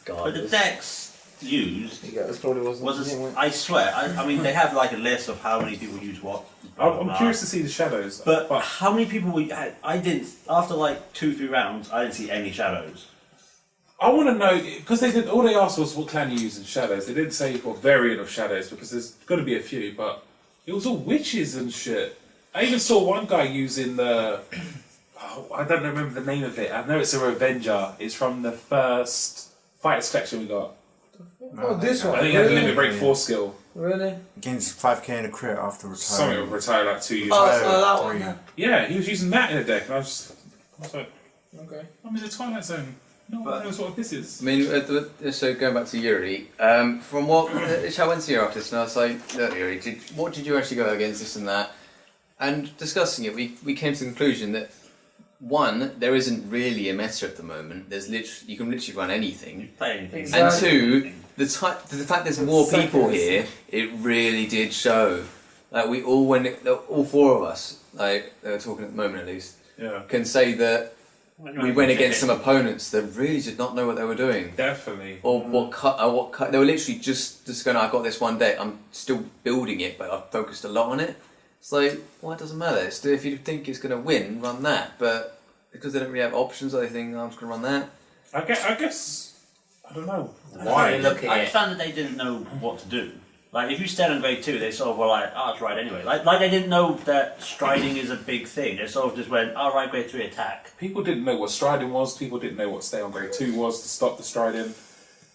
God, But the decks used Yeah, this probably wasn't. I swear. I mean, they have like a list of how many people use what. I'm curious to see the shadows. But how many people we had? I didn't. After like 2-3 rounds, I didn't see any shadows. I want to know, because all they asked was what clan you use in shadows. They didn't say what variant of shadows, because there's got to be a few, but it was all witches and shit. I even saw one guy using the... Oh, I don't remember the name of it. I know it's a Revenger. It's from the first Fighters collection we got. Oh, this one. I think it had a Limit Break 4 skill. Really? Gains 5k in a crit after retiring. Something will retire like 2 years Oh, later. so that one. Yeah, he was using that in a deck, and I was like, Okay. I'm in the Twilight Zone. No one knows what this is. I mean, so going back to Yuri, from what I went to your artist and I was like, look, Yuri, what did you actually go against this and that? And discussing it, we came to the conclusion that one, there isn't really a meta at the moment. You can literally run anything. Play anything. And Exactly. two, the fact there's more people here, it really did show. Like all 4 of us, like they were talking at the moment at least, can say that we went against some opponents that really did not know what they were doing. Definitely. Or what cut they were literally just going, I got this one deck, I'm still building it, but I've focused a lot on it. It's like, well, it doesn't matter. If you think it's going to win, run that. But because they don't really have options, they think, I'm just going to run that. I guess, I don't know. Why? Look at I it. understand that they didn't know what to do. Like, if you stayed on grade 2, they sort of were like, it's right anyway. Like they didn't know that striding is a big thing. They sort of just went, right, grade 3 attack. People didn't know what striding was. People didn't know what stay on grade 2 was to stop the striding.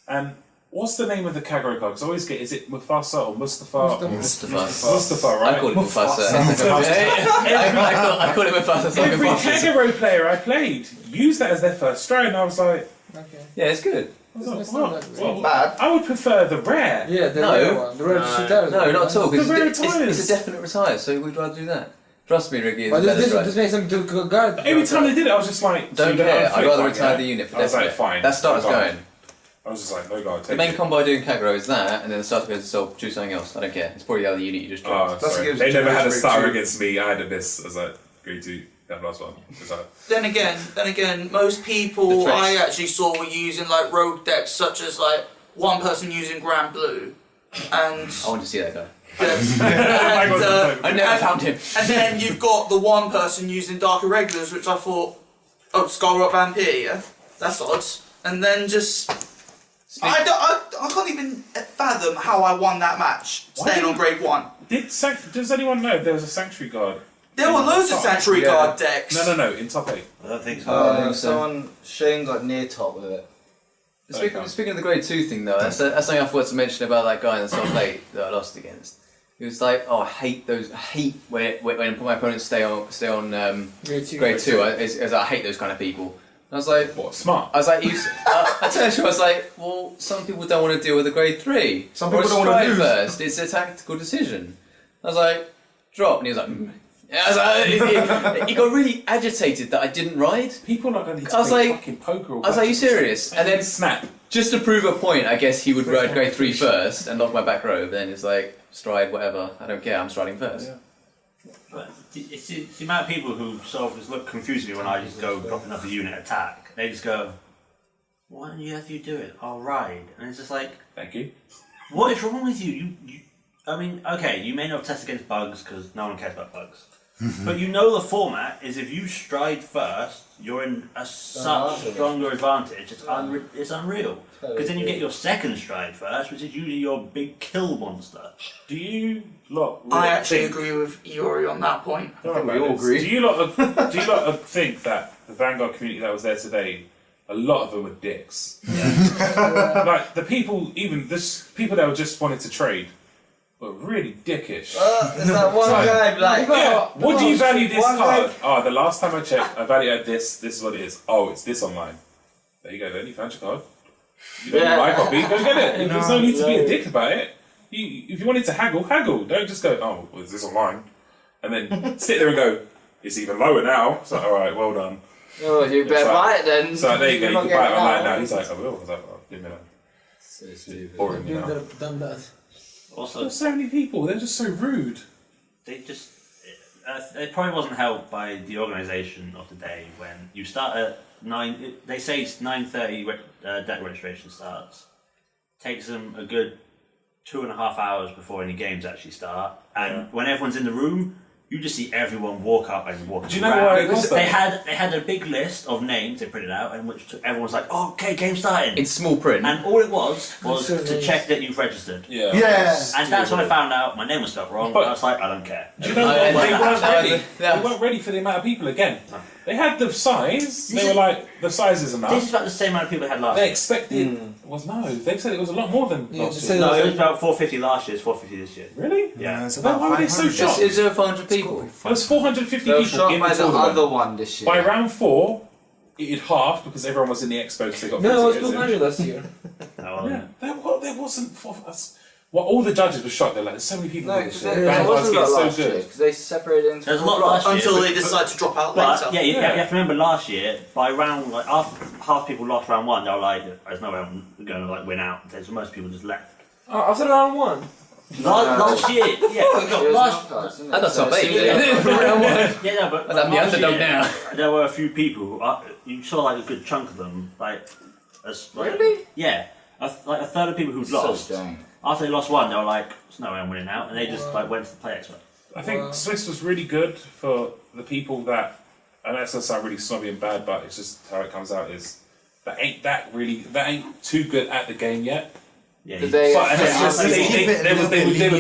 And what's the name of the Kagro card? Because I always get, is it Mufasa or Mustafa? Mustafa, right? I call it Mufasa. I call it Mufasa. So Every Kagro player I played used that as their first stride, and I was like, Okay. yeah, it's good. It's not what? Bad. I would prefer the rare. Yeah, the No. rare one. The rare shit out. No, not at all. Because The rare it's retires. a definite retire, so we'd rather do that. Trust me, Ricky. But It's this makes them do guard. Every time they did it, I was just like, don't so care. I'd flip rather one, retire yeah? the unit for I was like, definite. fine. That starter's no guard. going. I was just like, no guard. The Take main it. combo I do in Kagro is that, and then the starter goes to solve, choose something else. I don't care. It's probably the other unit you just dropped. Oh, sorry. gives They never had a grade star 2. against me. I had a miss as a grade 2. That last one. Was that? Then again, most The people tricks. I actually saw were using like rogue decks, such as like one person using Grand Blue, and I want to see that guy. and, I never found him. and then you've got the one person using Dark Irregulars, which I thought, Skullrock Vampire, yeah, that's odd. And then just I can't even fathom how I won that match, staying on grade 1. Does anyone know if there was a Sanctuary Guard? There were loads of Sanctuary Yeah. Guard decks. No, in top 8. I don't think so. Someone Shane got near top with it. Speaking of the grade 2 thing though, that's something I forgot to mention about that guy in the top 8 that I lost against. He was like, I hate when my opponents stay on grade 2. I hate those kind of people. And I was like, What? Smart. I was like, I turned to him, I was like, well, some people don't want to deal with a grade 3. Some Or people a don't want to stride lose. first. It's a tactical decision. I was like, drop, and he was like, Yeah, I was like, he got really agitated that I didn't ride. People are not going to I was play like- fucking poker. Or I was like, are you serious? And then snap. Just to prove a point, I guess he would ride grade 3 first and lock my back row, but then it's like, stride, whatever, I don't care, I'm striding first. Yeah. But it's the amount of people who sort of just look confused at me when I just go drop another unit attack. They just go, why don't you have you do it? I'll ride. And it's just like, thank you. What is wrong with you? I mean, okay, you may not test against bugs because no one cares about bugs. But you know the format is if you stride first, you're in a such stronger advantage. It's unreal. Because then you get your second stride first, which is usually your big kill monster. Do you lot? I actually agree with Iori on that point. I think we all agree. Do you lot think that the Vanguard community that was there today, a lot of them were dicks? Yeah. Like the people, people that were just wanted to trade. But really dickish. There's that one guy like, yeah. What do you value this card? Oh, the last time I checked, I valued this. This is what it is. Oh, it's this online. There you go. Then you found your card. You don't buy a copy. Go get it. There's no need to be a dick about it. If you wanted to haggle. Don't just go. Oh, well, is this online? And then sit there and go. It's even lower now. It's like, all right, well done. Oh, you better buy it then. So there you go. You can buy it online now. He's like, I will. I was like, oh, give me that. So stupid. Boring, you know. Done that. Also, there's so many people. They're just so rude. They just. It probably wasn't helped by the organisation of the day when you start at 9. They say it's 9:30. Deck registration starts. Takes them a good 2.5 hours before any games actually start, and when everyone's in the room, you just see everyone walk up and walk. Do you know why it was they had a big list of names they printed out, and which everyone's like, oh, "Okay, game's starting." In small print. And all it was to check that you've registered. Yeah. Yes. And that's when I found out my name was spelled wrong. But I was like, I don't care. Do you know what? They weren't ready. They weren't ready for the amount of people again. They had the size. They were like, the size is enough. This is about the same amount of people they had last year. year. They expected. They said it was a lot more than last year. No, it was about 450 last year. It's 450 this year. Really? Yeah. It's about why were they so shocked? Is there 400 people? There was 450 They were people shocked in by the the tournament. other one this year. By round 4, it had halved because everyone was in the expo because they got free No, it was tickets in. 200 last year. Yeah, there wasn't. Well, all the judges were shocked. They're like, there's so many people. No, in this because shit. there wasn't a lot so last year, good. because they separated into There's a lot last year. Until they decide to drop out later. But you have to remember last year, by round, like after half people lost round 1, they were like, there's no way I'm going to win out. So most people just left. Oh, after round 1? Last year, last I thought top 8. Yeah, but I'm the underdog now. There were a few people who you saw like a good chunk of them, Really? Yeah, like a third of people who'd lost. After they lost 1, they were like, "There's no way I'm winning out," and they just went to the play expert. I think Swiss was really good for the people that. I know it's gonna sound really snobby and bad, but it's just how it comes out. Is that ain't too good at the game yet. Yeah, they were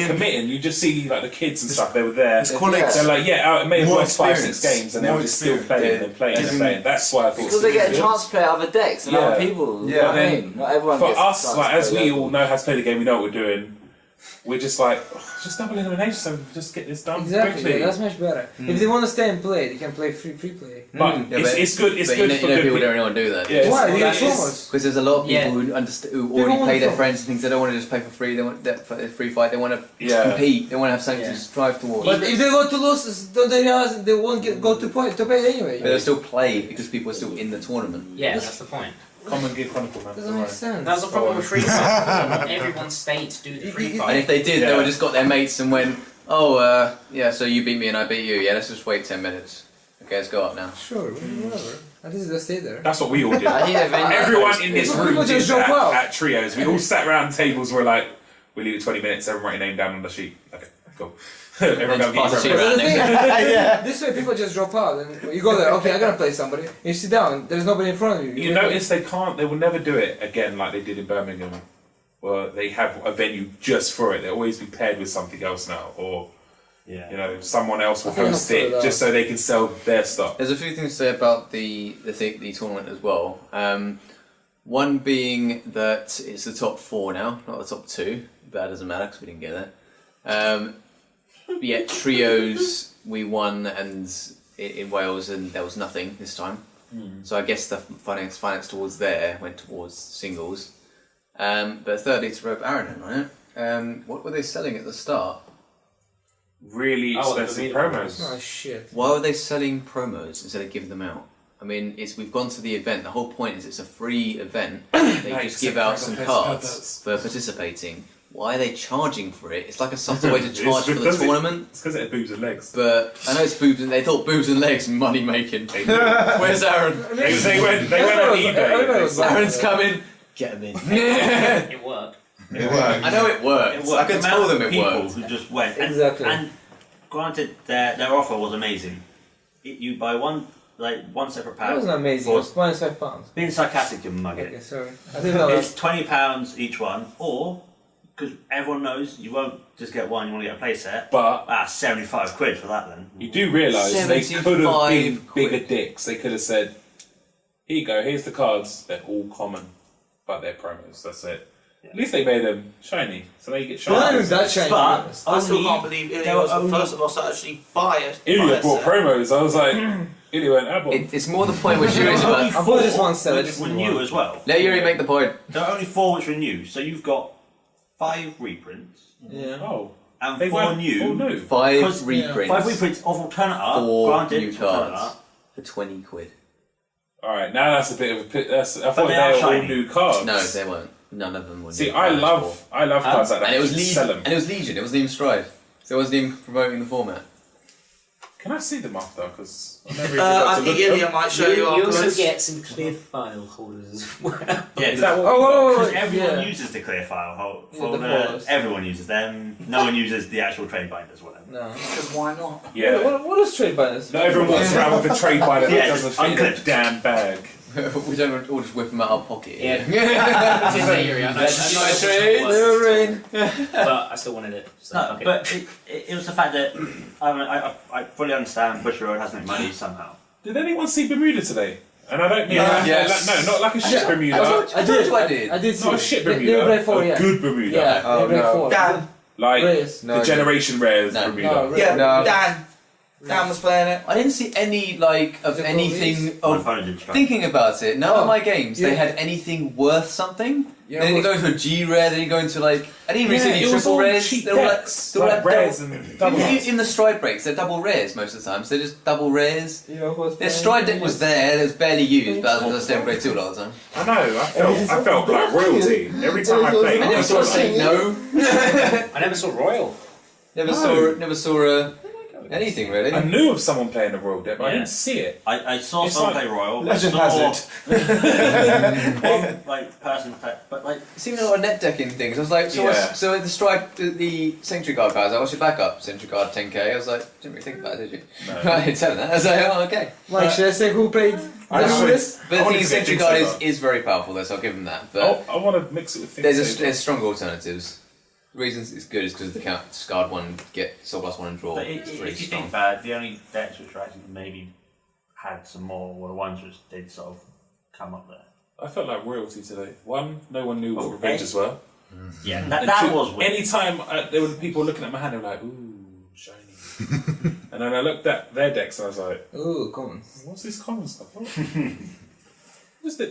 committing. You just see like the kids and stuff. They were there. It's quality. They're like, it may have More lost 5-6 experience. games, and they were just still playing and playing and playing. That's why I thought. Because they get a chance to play other decks and other people. You know what I mean? Not everyone For gets a us, chance like to as play we that. all know how to play the game, we know what we're doing. We're just like, just double elimination, so just get this done Exactly, quickly. yeah, that's much better. If they want to stay and play, they can play free play. But it's good. It's good for good people people. don't want to do that. Yeah, Why? it's- Because there's a lot of people who already play their friends and things. They don't want to just play for free. They want that free fight. They want to compete. They want to have something to strive towards. But if they go to lose, don't they realize they won't go to pay anyway? But they'll still play because people are still in the tournament. Yeah, that's the point. Come and give Chronicle, man. Doesn't make sense. That's the problem with free fight. Everyone stayed to do the free And fight. if they did, they would just got their mates and went, "Oh, yeah, so you beat me and I beat you. Yeah, let's just wait 10 minutes. Okay, let's go up now." Sure, whatever. At least they'll stay there. That's what we all did. I need a venue. Everyone in this room People did just drop that out. at trios. We all sat around tables. We're like, we leave it 20 minutes. Everyone write your name down on the sheet. Okay, cool. Everyone go Pass the get sheet your around next to This way people just drop out and you go there, okay, I'm gonna play somebody. You sit down, there's nobody in front of you. You notice they will never do it again like they did in Birmingham, where they have a venue just for it. They'll always be paired with something else now, or someone else will host it just so they can sell their stuff. There's a few things to say about the tournament as well. One being that it's the top 4 now, not the top 2. But that doesn't matter because we didn't get there. Yeah, trios we won, and in Wales, and there was nothing this time. So I guess the finance towards there went towards singles. But thirdly, to rope Aaron, right? What were they selling at the start? Really expensive promos. Oh shit. Why were they selling promos instead of giving them out? I mean, we've gone to the event. The whole point is it's a free event. They just give out some cards for participating. Why are they charging for it? It's like a subtle way to charge for the tournament. It's because it had boobs and legs. But I know it's boobs, and they thought boobs and legs money making. Where's Aaron? They went on eBay. Aaron's coming. Get him in. It worked. It worked. I know it worked. I can tell them it people worked. who just went. Exactly. And granted, their offer was amazing. You buy one separate pack. That wasn't amazing. It was £25. Being sarcastic, you mug Okay, it. sorry. I didn't know It's £20 each one, or because everyone knows you won't just get one, you want to get a playset. But 75 quid for that then. you do realise they could have been bigger dicks. They could have said, "Here you go. Here's the cards. They're all common, but they're promos. That's it." At least they made them shiny, so now you get shiny. Well, it was that shiny. But I still can't believe Ilya was the first of us to actually buy it. Ilya bought promos. I was like, Ilya went apple. It's more the point which Yuri's about. I bought just one set. I Which just were didn't new want. as well. Let Yuri make the point. There are only 4 which were new, so you've got 5 reprints Yeah. Oh, and they 4 went new. all new. 5 Because- reprints. 5 reprints of alternate art. 4 granted, new alternate cards art. for 20 quid. All right, now that's a bit of a. I thought they they are were all shiny. new cards. No, they weren't. None of them were. See, new I cards love cards like that. And it was You sell Legion. them. And it was Legion. It wasn't even Stride. So it wasn't even promoting the format. Can I see them after? Because I never even I got to think look at Ilya them. might show you You also afterwards. get some clear file holders as well. Yeah, Is that what? Oh, because everyone yeah. uses the clear file Yeah, folder. the folders. Everyone uses them. No one uses the actual trade binders, whatever. No. Because why not? Yeah. What is trade binders? Not everyone walks around with a trade binder that Yeah, doesn't fit in a unclipped. damn bag. We don't all just whip them out of our pocket. Yeah. It's in the area. Little rain. But I still wanted it. So No, okay. but it was the fact that I fully understand Bushy Road has to make money somehow. Did anyone see Bermuda today? And I don't mean Yes. no, not like a shit Bermuda. I did. I did see Not a it. shit They Bermuda. break 4, a yeah. good Bermuda. Yeah, Oh, they break no. 4. Dan. Like Rares. the generation rares No. Bermuda. No, Yeah, No. Dan was playing it. I didn't see any of it anything My of phone didn't try. thinking about it. None Oh, of my games yeah. they had anything worth something. Yeah, They didn't well- go into a G rare. They didn't go into like. I didn't even see any it was triple all rares. cheap They were like, decks, they were like like rares double, and double in the stride breaks. They're double rares most of the time. So they're just double rares. Their stride deck was there. It was barely used, but I was still grade 2 a lot of the time. I know. I felt like royalty every time I played. I never saw a Saint No. I never saw Royal. Never saw anything really. I knew of someone playing a royal deck, but I Yeah. didn't see it. I saw It's someone like play Royal. Legend I saw Hazard. one person play, but Seeing a lot of net decking things. I was like, Yeah. so the strike, the Sanctuary Guard guys. What's your backup? Sanctuary Guard 10k. I was like, didn't really think about it, did you? No. I didn't tell them that. I was like, oh okay. Like, should I say who played? I Who should- this? But I the wanted thing is, to get Sanctuary Jinx Guard over. is very powerful though, so I'll give them that. But I want to mix it with things. there's strong alternatives. The reasons it's good is because the count discard one, get Soul Blast 1 and draw. But It's really if you strong. think about it, the only decks which actually maybe had some more were the ones which did sort of come up there. I felt like royalty today. One, no one knew what Revengers were. Yeah, And that two, was weird. anytime there were people looking at my hand, they were like, ooh, shiny. And then I looked at their decks and I was like, Ooh, common. what's this common stuff?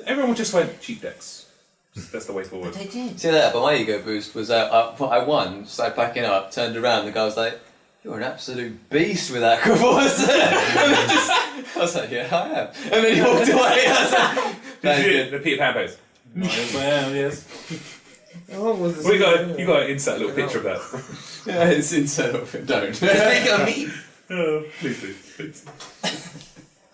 Everyone just went cheap decks. That's the way forward. They did. See that, but my ego boost was I won, started packing up, turned around, the guy was like, "You're an absolute beast with that Kavos." I was like, "Yeah, I am." And then he walked away. I was like, Did you "Thank do the Peter Pan pose? Well, yes. What was this? You got to insert a little picture of that. you." Yeah, it's inside of it. Don't. Just make it a meme. Oh, please do. Please.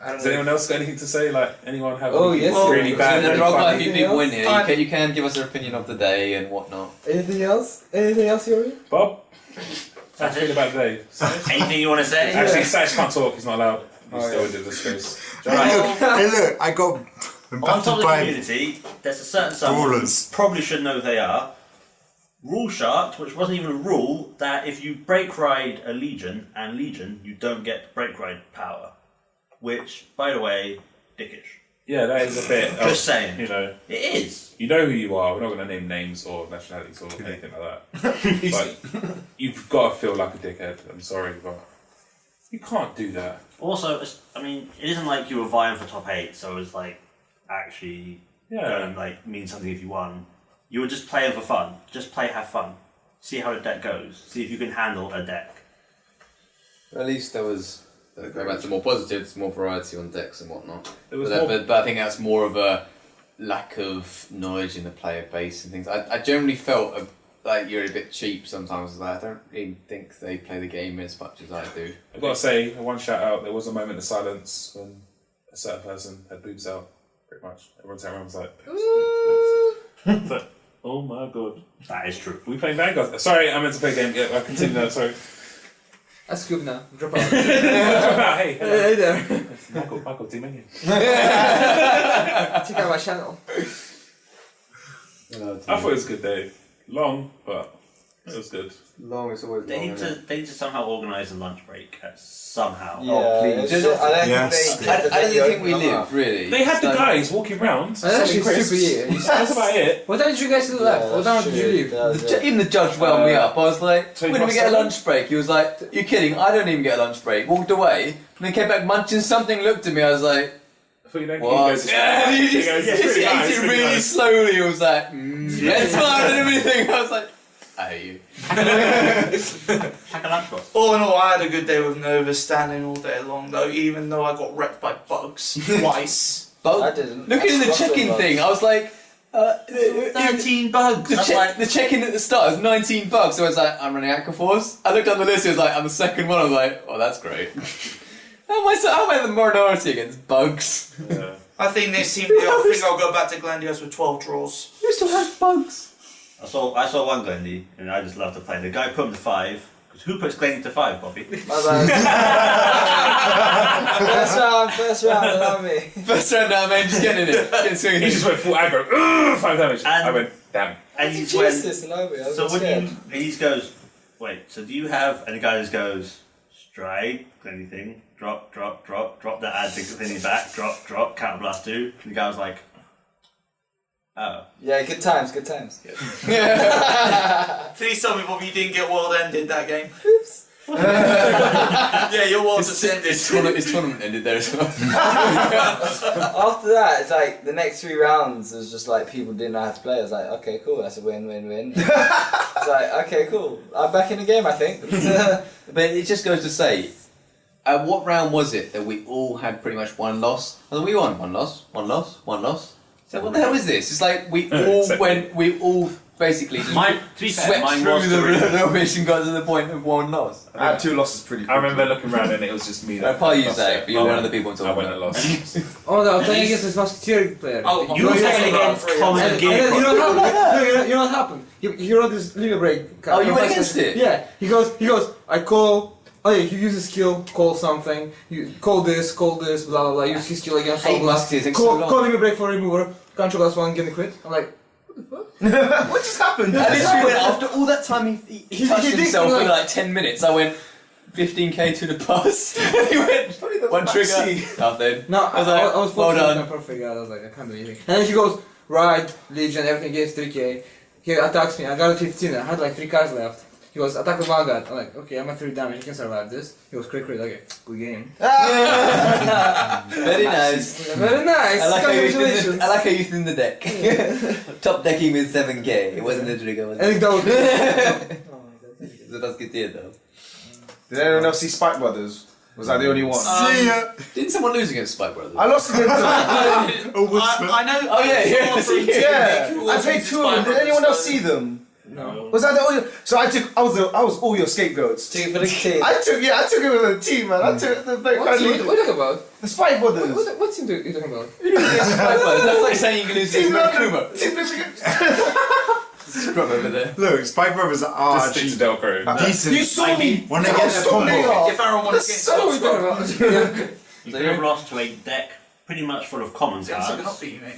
I don't Does know. anyone else got anything to say? Like, anyone have Oh, anything yes, really yeah. bad? There really are quite a funny? few people in here. Fine. You can give us an opinion of the day and whatnot. Anything else? Anything else, Yuri? Bob? How do you feel about today? Anything you want to say? Actually, Sash can't talk, he's not allowed. He's Oh, still yeah. into this space. Hey look, I got On about top to of the buy community, there's a certain someone who brawlers. probably should know who they are. Rule Shark, which wasn't even a rule, that if you break ride a Legion and Legion, you don't get break ride power. Which, by the way, dickish. Yeah, that is a bit. Just saying. You know, It is. you know who you are. We're not going to name names or nationalities or anything like that. But you've got to feel like a dickhead. I'm sorry, but you can't do that. Also, I mean, it isn't like you were vying for top 8, so it was like actually going like mean something if you won. You were just playing for fun. Just play, have fun. See how the deck goes. See if you can handle a deck. At least there was going back to more positives, more variety on decks and whatnot. was But I think that's more of a lack of knowledge in the player base and things. I generally felt like you're a bit cheap sometimes. I don't really think they play the game as much as I do. I've got to say, one shout out, there was a moment of silence when a certain person had boobs out, pretty much. Everyone turned around and was like, oh my god. That is true. We playing Vanguard? Sorry, I meant to play a game. Yeah, I'll continue now, sorry. That's good now. Drop out. Hey, hello. Hey there. It's Michael Team Menu. Check out my channel. I thought it was a good day. Long, but it was good. Long is always They long. need to somehow organise a lunch break somehow. Yeah, please. I don't Yes. think I don't think we opened them up. live, really. They had the So- guys walking around. That's actually selling crisps. super year. That's about it. What time did you guys do left? What time did you leave? Even the judge wound me up. I was like, So you when do we got get a 7? lunch break? He was like, you're kidding, I don't even get a lunch break. Walked away, and then came back munching something, looked at me, I was like, I thought you don't what? Yeah, he just ate it really slowly. He was like, it's fine and everything. I was like, I hate you. Pack a lunch box. All in all, I had a good day with Nova standing all day long, though, even though I got wrecked by bugs twice. I didn't. Looking at the Lots of check-in bugs. thing, I was like, 13 bugs. the check-in at the start was 19 bucks, so I was like, I'm running Aqua Force. I looked down the list, it was like, I'm the second one, I was like, oh, that's great. How am I the minority against bugs? Yeah. I think this seemed. I think I'll go back to Glandios with 12 draws. You still have bugs. I saw one Glendy, and I just love to play. The guy put him to 5. Because who puts Glendy to 5, Bobby? My bad. First round, allow me. First round now, man, just getting in it. Getting swinging. He just went full aggro. Ugh, 5 damage. And- I went, damn. And he just went. Jesus, allow me. I was So when scared. he just goes, wait, so do you have, and the guy just goes, stride, anything, drop, that add the thingy back, drop, counter blast 2. And the guy was like, oh. Yeah, good times. Please tell me, Bobby, you didn't get world ended that game. Oops. Yeah, your world just ended. His tournament ended there as well. After that, it's like the next 3 rounds was just like people didn't know how to play. I was like, okay, cool, that's a win. It's like, okay, cool. I'm back in the game, I think. But it just goes to say, what round was it that we all had pretty much one loss? I thought we won one loss. So what the hell is this? It's like we all basically just To be fair, swept mine through was the 3. rubbish and got to the point of one loss. I had 2 losses pretty I quickly. remember looking around and it was just me. I probably used lost that, it. but you're one of the people I'm I talking went and about. lost. Oh no, I'm playing against this musketeer player. Oh, You were playing against Common And and then Gear. you know what happened? You know what happened? He wrote this linear break card. Oh, you went against it? Yeah. He goes, I call. Oh yeah, he uses skill, call something. You call this, blah blah blah. Use his skill against Hate all glass. musketeers, takes so long. Call linear break for remover. Control glass 1, get the crit. I'm like, What just happened? I literally went, after all that time he touched he did himself like- for like 10 minutes, I went 15k to the pass. And he went, one trigger, nothing. no, I was I like, was well focusing done. on perfect. I was like, I can't do anything. And then he goes, ride, legion, everything gets 3k. He attacks me. I got a 15. I had like 3 cards left. He goes, attack the Vanguard. I'm like, okay, I'm at 3 damage. You can survive this. He goes, crit. Okay, good game. Very nice. Very nice. I like Congratulations. how you threw in the deck. Top decking with 7k. It wasn't a trigger, was I think it? that was So that's good deal though. Did anyone else see Spike Brothers? Was I the only one? See ya. Didn't someone lose against Spike Brothers? I lost against I know. Oh, yeah, yeah, see, Yeah, I played 2 of them. Did anyone else see them? No. Was I the only? So I was all your scapegoats. Take it for the team. I took it with a team, man. I took the big What are you talking about? the Spike Brothers. What team are you talking about? Spike Brothers. That's like saying you can lose Team against London. Kuma. Team Michigan. Scrub over there. Look, Spike Brothers are Just stick to Delcro. decent. You saw me. When they get their Stop combo. me off. If Aaron wants to get So what are you talking about? You could have lost to a deck pretty much full of common I'm sticking up cards for you, mate.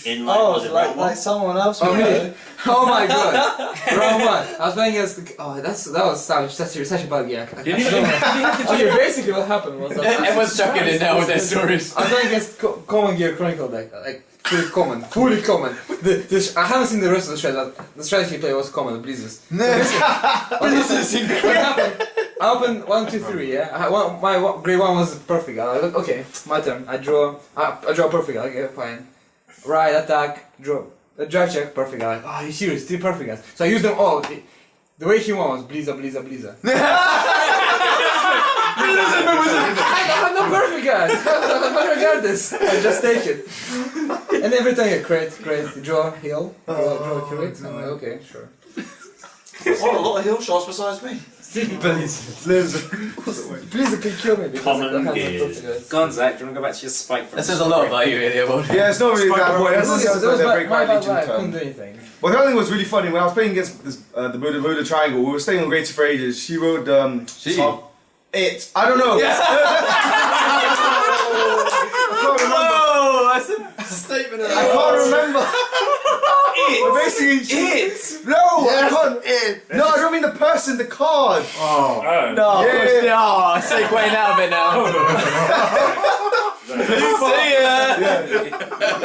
in like, Oh, was it like, round 1? like someone else. Oh, would me? know. Oh my god. Round 1. I was playing against the... Oh, that was savage. Such a bug, yeah. Okay, basically what happened was... Everyone's chucking in now with their stories. I was playing against Common Gear Chronicle deck. Like, fully common. I haven't seen the rest of the strategy. The strategy play was common, Blizzes. This is incredible. What happened? I opened 1, 2, 3, yeah? Grade 1 was perfect. I was like, okay, my turn. I draw perfect. Okay, fine. Right, attack, draw. Drive check, perfect. I'm like, oh, you serious? 3 perfect guys. So I used them all. The way he won was Blizzard. regardless. I just take it. And every time you crit, draw, heal, draw, crit. I'm like, okay, sure. What, a lot of heal shots besides me. Please, can kill me. Common gears. Go on, Zach, do you want to go back to your spike? That says a lot about you, really. Yeah, it's not really that point. That's That not was their my break bad right life. I Legion couldn't turn. do anything. Well, the other thing was really funny when I was playing against this, the Buddha Triangle. We were staying on Greater for ages. She rode I don't know. Oh, that's a statement. I can't remember. But basically, No, I can't. No, I don't mean the person, the card. No, Yeah. segueing out of it now. See ya.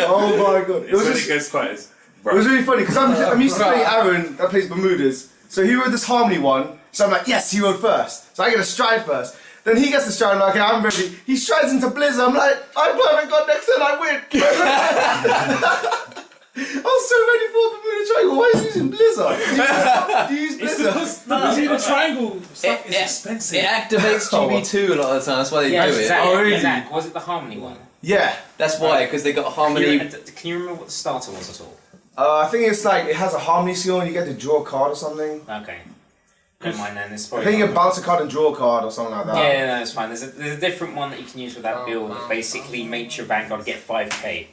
Oh my god. It's when it goes quiet. It was really funny because I'm used to playing Aaron that plays Bermudas. So he rode this Harmony one. So I'm like, yes, he rode first. So I get a stride first. Then he gets the stride. I'm like, okay, I'm ready. He strides into Blizzard. I'm like, I'm perfect. God, next turn I win. I was so ready for Bermuda Triangle. Why is he using Blizzard? You use It's Blizzard. because the Bermuda Triangle stuff is expensive. It activates GB2 a lot of the time. That's why they do it. Exactly. Zach, was it the Harmony one? Yeah. That's why, because they got Harmony. Can you remember what the starter was at all? I think it's like it has a Harmony skill and you get to draw a card or something. Okay. Never mind then. It's I probably think you not- bounce a card and draw a card or something like that. Yeah, no, it's fine. There's a different one that you can use with that build that basically makes your Vanguard get 5k.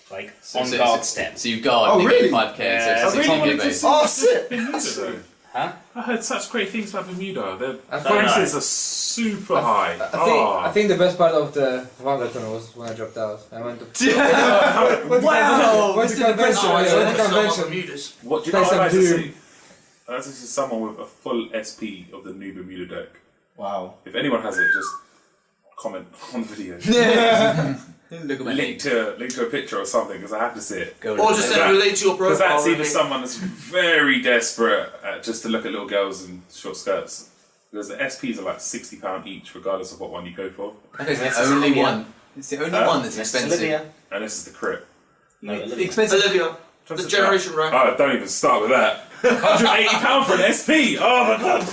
Like, on guard step. So you guard, Oh, you really? get 5k, Yeah. so I it's really 16k wanted to base. see Oh, sick. Bermuda though. Huh? I heard such great things about Bermuda. Their I prices are super high. I think the best part of the Vanguard tournament was when I dropped out. I went to Wow! went to convention. No, I I went to saw convention. Bermudas. What do you know Play what I like some to Doom. see? I like to see someone with a full SP of the new Bermuda deck. Wow. If anyone has it, just comment on the video. Look at my link to a picture or something because I have to see it. Or just That- relate to your Because profile. that's either really. someone that's very desperate just to look at little girls in short skirts. Because the SPs are like £60 each, regardless of what one you go for. It's the only one. It's the only one that's expensive. Olivia. And this is the crit. No, The expensive. Olivia, the generation rank. Oh, don't even start with that. £180 for an SP! Oh my god!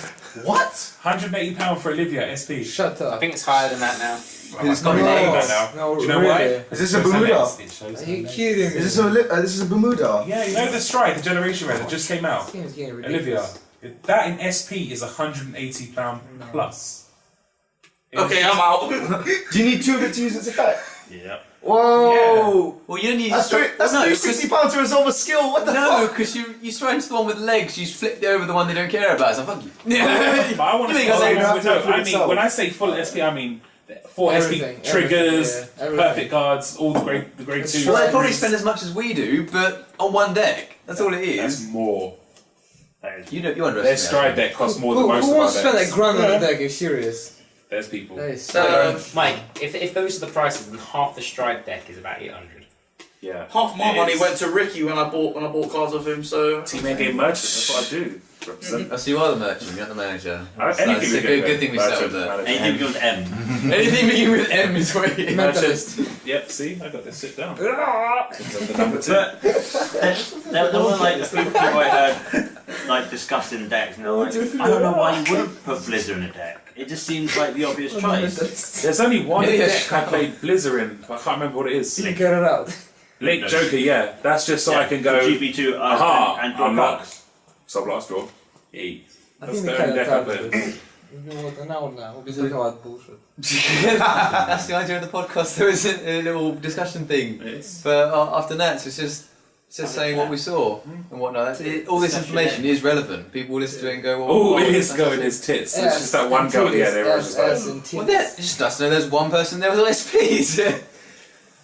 What? £180 for Olivia SP. Shut I up. think it's higher than that now. It's got got me names. that now. No, Do you know really? why? Is this a Bermuda? It shows Are her you name. kidding me? This is a Bermuda? Yeah, you know the Stride, the Generation Red that just came out? This game is getting Olivia. ridiculous. That in SP is £180 plus. Okay, I'm out. Do you need 2 of it to use its effect? Yeah. Whoa! Well, you don't need That's no, £60 to resolve a skill. What the no, fuck? because you straight into the one with legs, you flip over the one they don't care about. So fuck you. But I want to You say think I with say her. I itself? mean, when I say full SP, I mean 4 Everything, SP triggers, everything, yeah, everything. perfect guards, all the grade It's 2s. Well, they probably spend as much as we do, but on one deck. That's all it That's is. more. That is. You underestimate. Their Stride deck costs more than most Who of our wants to spend decks. like grand on the deck? Are you serious? There's people. That is Mike, if those are the prices, then half the Stride deck is about 800. Yeah. Half my It money is. went to Ricky when I bought cards of him. So Team A game merchant, that's what I do. Represent. Oh, so you are the merchant, you're not the manager. Anything That's a we good thing we settled there. Anything begins with M. Anything beginning with M is where you mentalist. Yep, see, I got this. Sit down. But there were like a few people I heard like discussing decks, and they're like, I don't know why you wouldn't put Blizzard in a deck. It just seems like the obvious choice. There's only one Yeah, deck I played Blizzard in, but I can't remember what it is. You get it out. Late No. Joker, yeah. That's just so I can go. GP2 Aha, and draw unlock. cards. So blast draw. I Hey. That's think the we only kind deck of I talked played. about you know what, an hour now. We'll be talking about bullshit. That's the idea of the podcast. There was a little discussion thing. But after that, it's just saying what we saw and whatnot. All this information is relevant. People will listen to it and go, well, Oh, what it was is that? going his tits. It's just that one girl, yeah, they were just like. Well, there, just us know there's one person there with all SPs.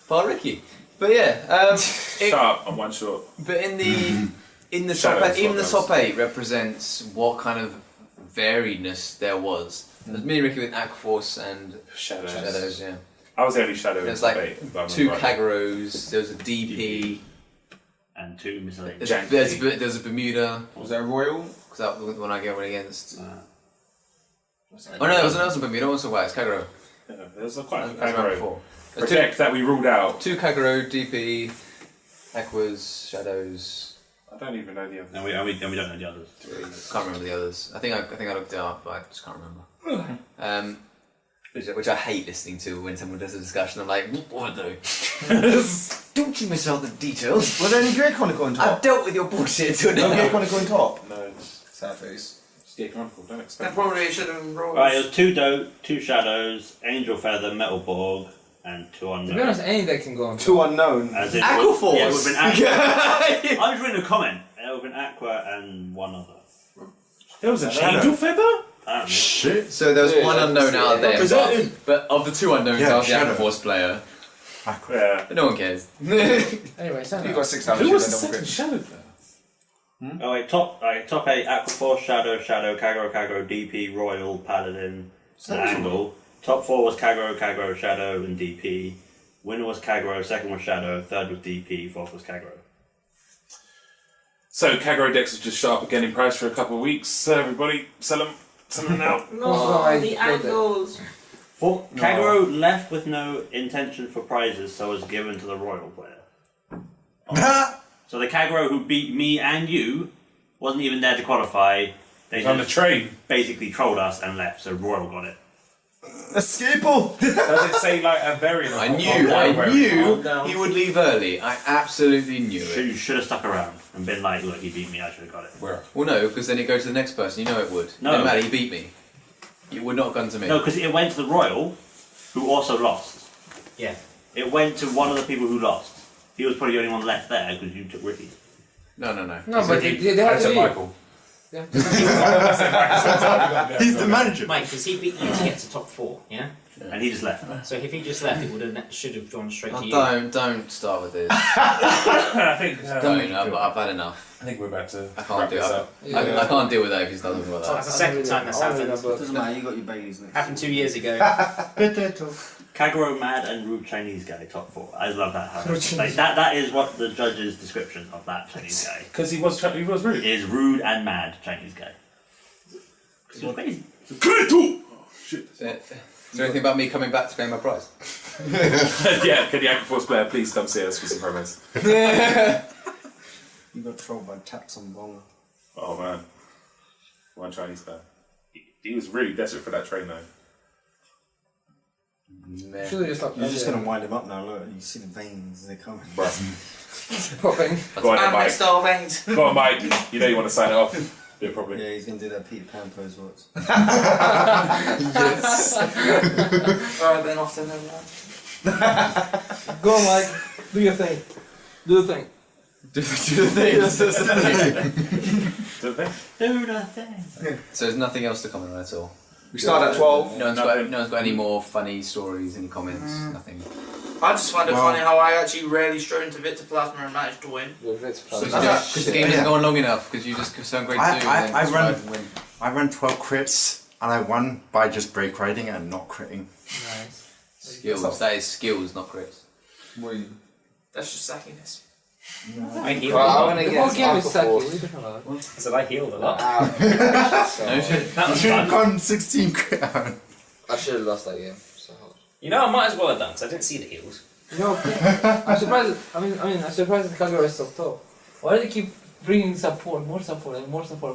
Bar Ricky. But yeah, Shut up, I'm one short. but in the Shadows, top eight, even the what top 8 represents what kind of variedness there was. There's me and Ricky with Aquaforce and Shadows, yeah. I was the only shadow in There's the like debate, if I remember 2 right. Kagaros, there was a DP, And 2 miscellaneous. there's a Bermuda, Was that Royal? because that was the one I went against. Oh no, it wasn't Bermuda, it wasn't Wax, Kagero. Yeah, there's quite a That was round Kagero. 4. A deck that we ruled out. 2 Kagero, DP, Aquas, Shadows. I don't even know the other. And we don't know the others. Can't remember the others. I think I looked it up, but I just can't remember. which I hate listening to when someone does a discussion. I'm like, what do? Don't you miss out the details. Was there any Grey Chronicle on I've top? dealt with your bullshit till No Grey now. Chronicle on top? No, Sad face. Skate Chronicle, don't That expect. probably should have been rolled. Right, it was 2 Dote, 2 Shadows, Angel Feather, Metal Borg, and 2 To Unknown. be honest, any deck can go on. Two unknown. As in, Aquaforce. Yeah, it would have been Aqua. I was reading a comment. It would have been Aqua and one other. There was a Shadow. Angel Feather? I don't know. Shit. So there was one unknown out there, Representing. but of the 2 unknowns, Yeah, I was the Shadow. Aquaforce player. Yeah. But no one cares. Anyway, send You it. got 6 damage. Who you was got the double second crit. Shadow player? Oh wait, top 8, Aquaforce, Shadow, Kagro, DP, Royal, Paladin, and Angle. Top 4 was Kagro, Shadow, and DP. Winner was Kagro, second was Shadow, third was DP, fourth was Kagro. So Kagro decks have just shot up again in price for a couple of weeks. Everybody, sell them now. Oh, the I got angles. Kagro left with no intention for prizes, so was given to the Royal player. So the Kagro who beat me and you wasn't even there to qualify. They On the just train. basically trolled us and left, so Royal got it. Escape-all! Does it say like a variant? I of- knew Calm down. he would leave early. I absolutely knew You it. should have stuck around and been like, look, he beat me, I should have got it. Where? Well, no, because then it goes to the next person. You know it would. No. No matter, he beat me. It would not have gone to me. No, because it went to the Royal, who also lost. Yeah. It went to one of the people who lost. He was probably the only one left there because you took Ricky. No. No, but they have That's to a leave. Michael. Yeah. He's the manager. Mike, because he beat you to get to top 4, yeah? And he just left. So if he just left, it would have should have gone straight to Oh, you. don't start with this. I think. Don't. I've had enough. I think we're about to I can't wrap do this it. up. I can't deal with that if he's done something like That's that. the second time that's happened. Doesn't matter, you got your Baileys next. Happened 2 years ago. Kaguro, Mad, and Rude Chinese guy, top 4. I love that. Like, that is what the judge's description of that Chinese guy Because he was rude. is. Rude and mad Chinese guy. He was crazy. Is there anything about me coming back to claim my prize? Yeah, can the Aquaforce player please come see us for some promos? You got trolled by taps on bong. Oh man. One Chinese guy. He was really desperate for that train though. Meh. Should have just stopped. You're just gonna wind him up now, look. You see the veins, they're coming. popping. Go on then, And Mike. mixed our veins. Go on, Mike. You know you want to sign it off. Do it properly. Yeah, he's gonna do that Peter Pan pose once. Alright, then off to them now. Go on, Mike. Do your thing. Do the thing. Do the thing. That's the thing. Do the thing. Do the thing. So there's nothing else to comment on at all. We start at 12. No one's got any more funny stories, any comments, nothing. I just find it funny how I actually rarely strode into Victor Plasma and managed to win. Because the game isn't going long enough, because you just sound great too. and I then run- try and win. I ran 12 crits and I won by just break riding and not critting. Nice. Skills. That is skills, not crits. That's just sackiness. I healed Well, I a lot. wanna The get whole game is sucky. Aquaforce. What are you talking about? I said I healed a lot. No shit. That You was should have fun. gone 16 crit. I should have lost that game. So hard. You know, I might as well have done because I didn't see the heals. No, I'm surprised. I'm surprised the Kagura is so top. Why do they keep bringing support, more support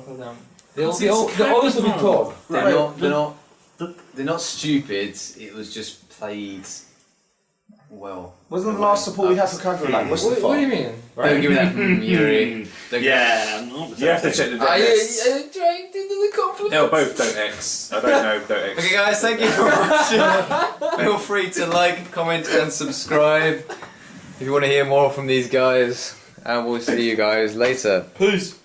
for them? They always will be top. They're not stupid. It was just played well. Wasn't the last support we had for Kagura like Mustafa? What do you mean? Don't give me that, Yuri. Don't give- Yeah, I'm not You have to check the Are you deck. trying to do the compliment? No, both don't X. I don't know, don't X. Okay, guys, thank you for watching. Feel free to like, comment, and subscribe if you want to hear more from these guys. And we'll see you guys later. Peace.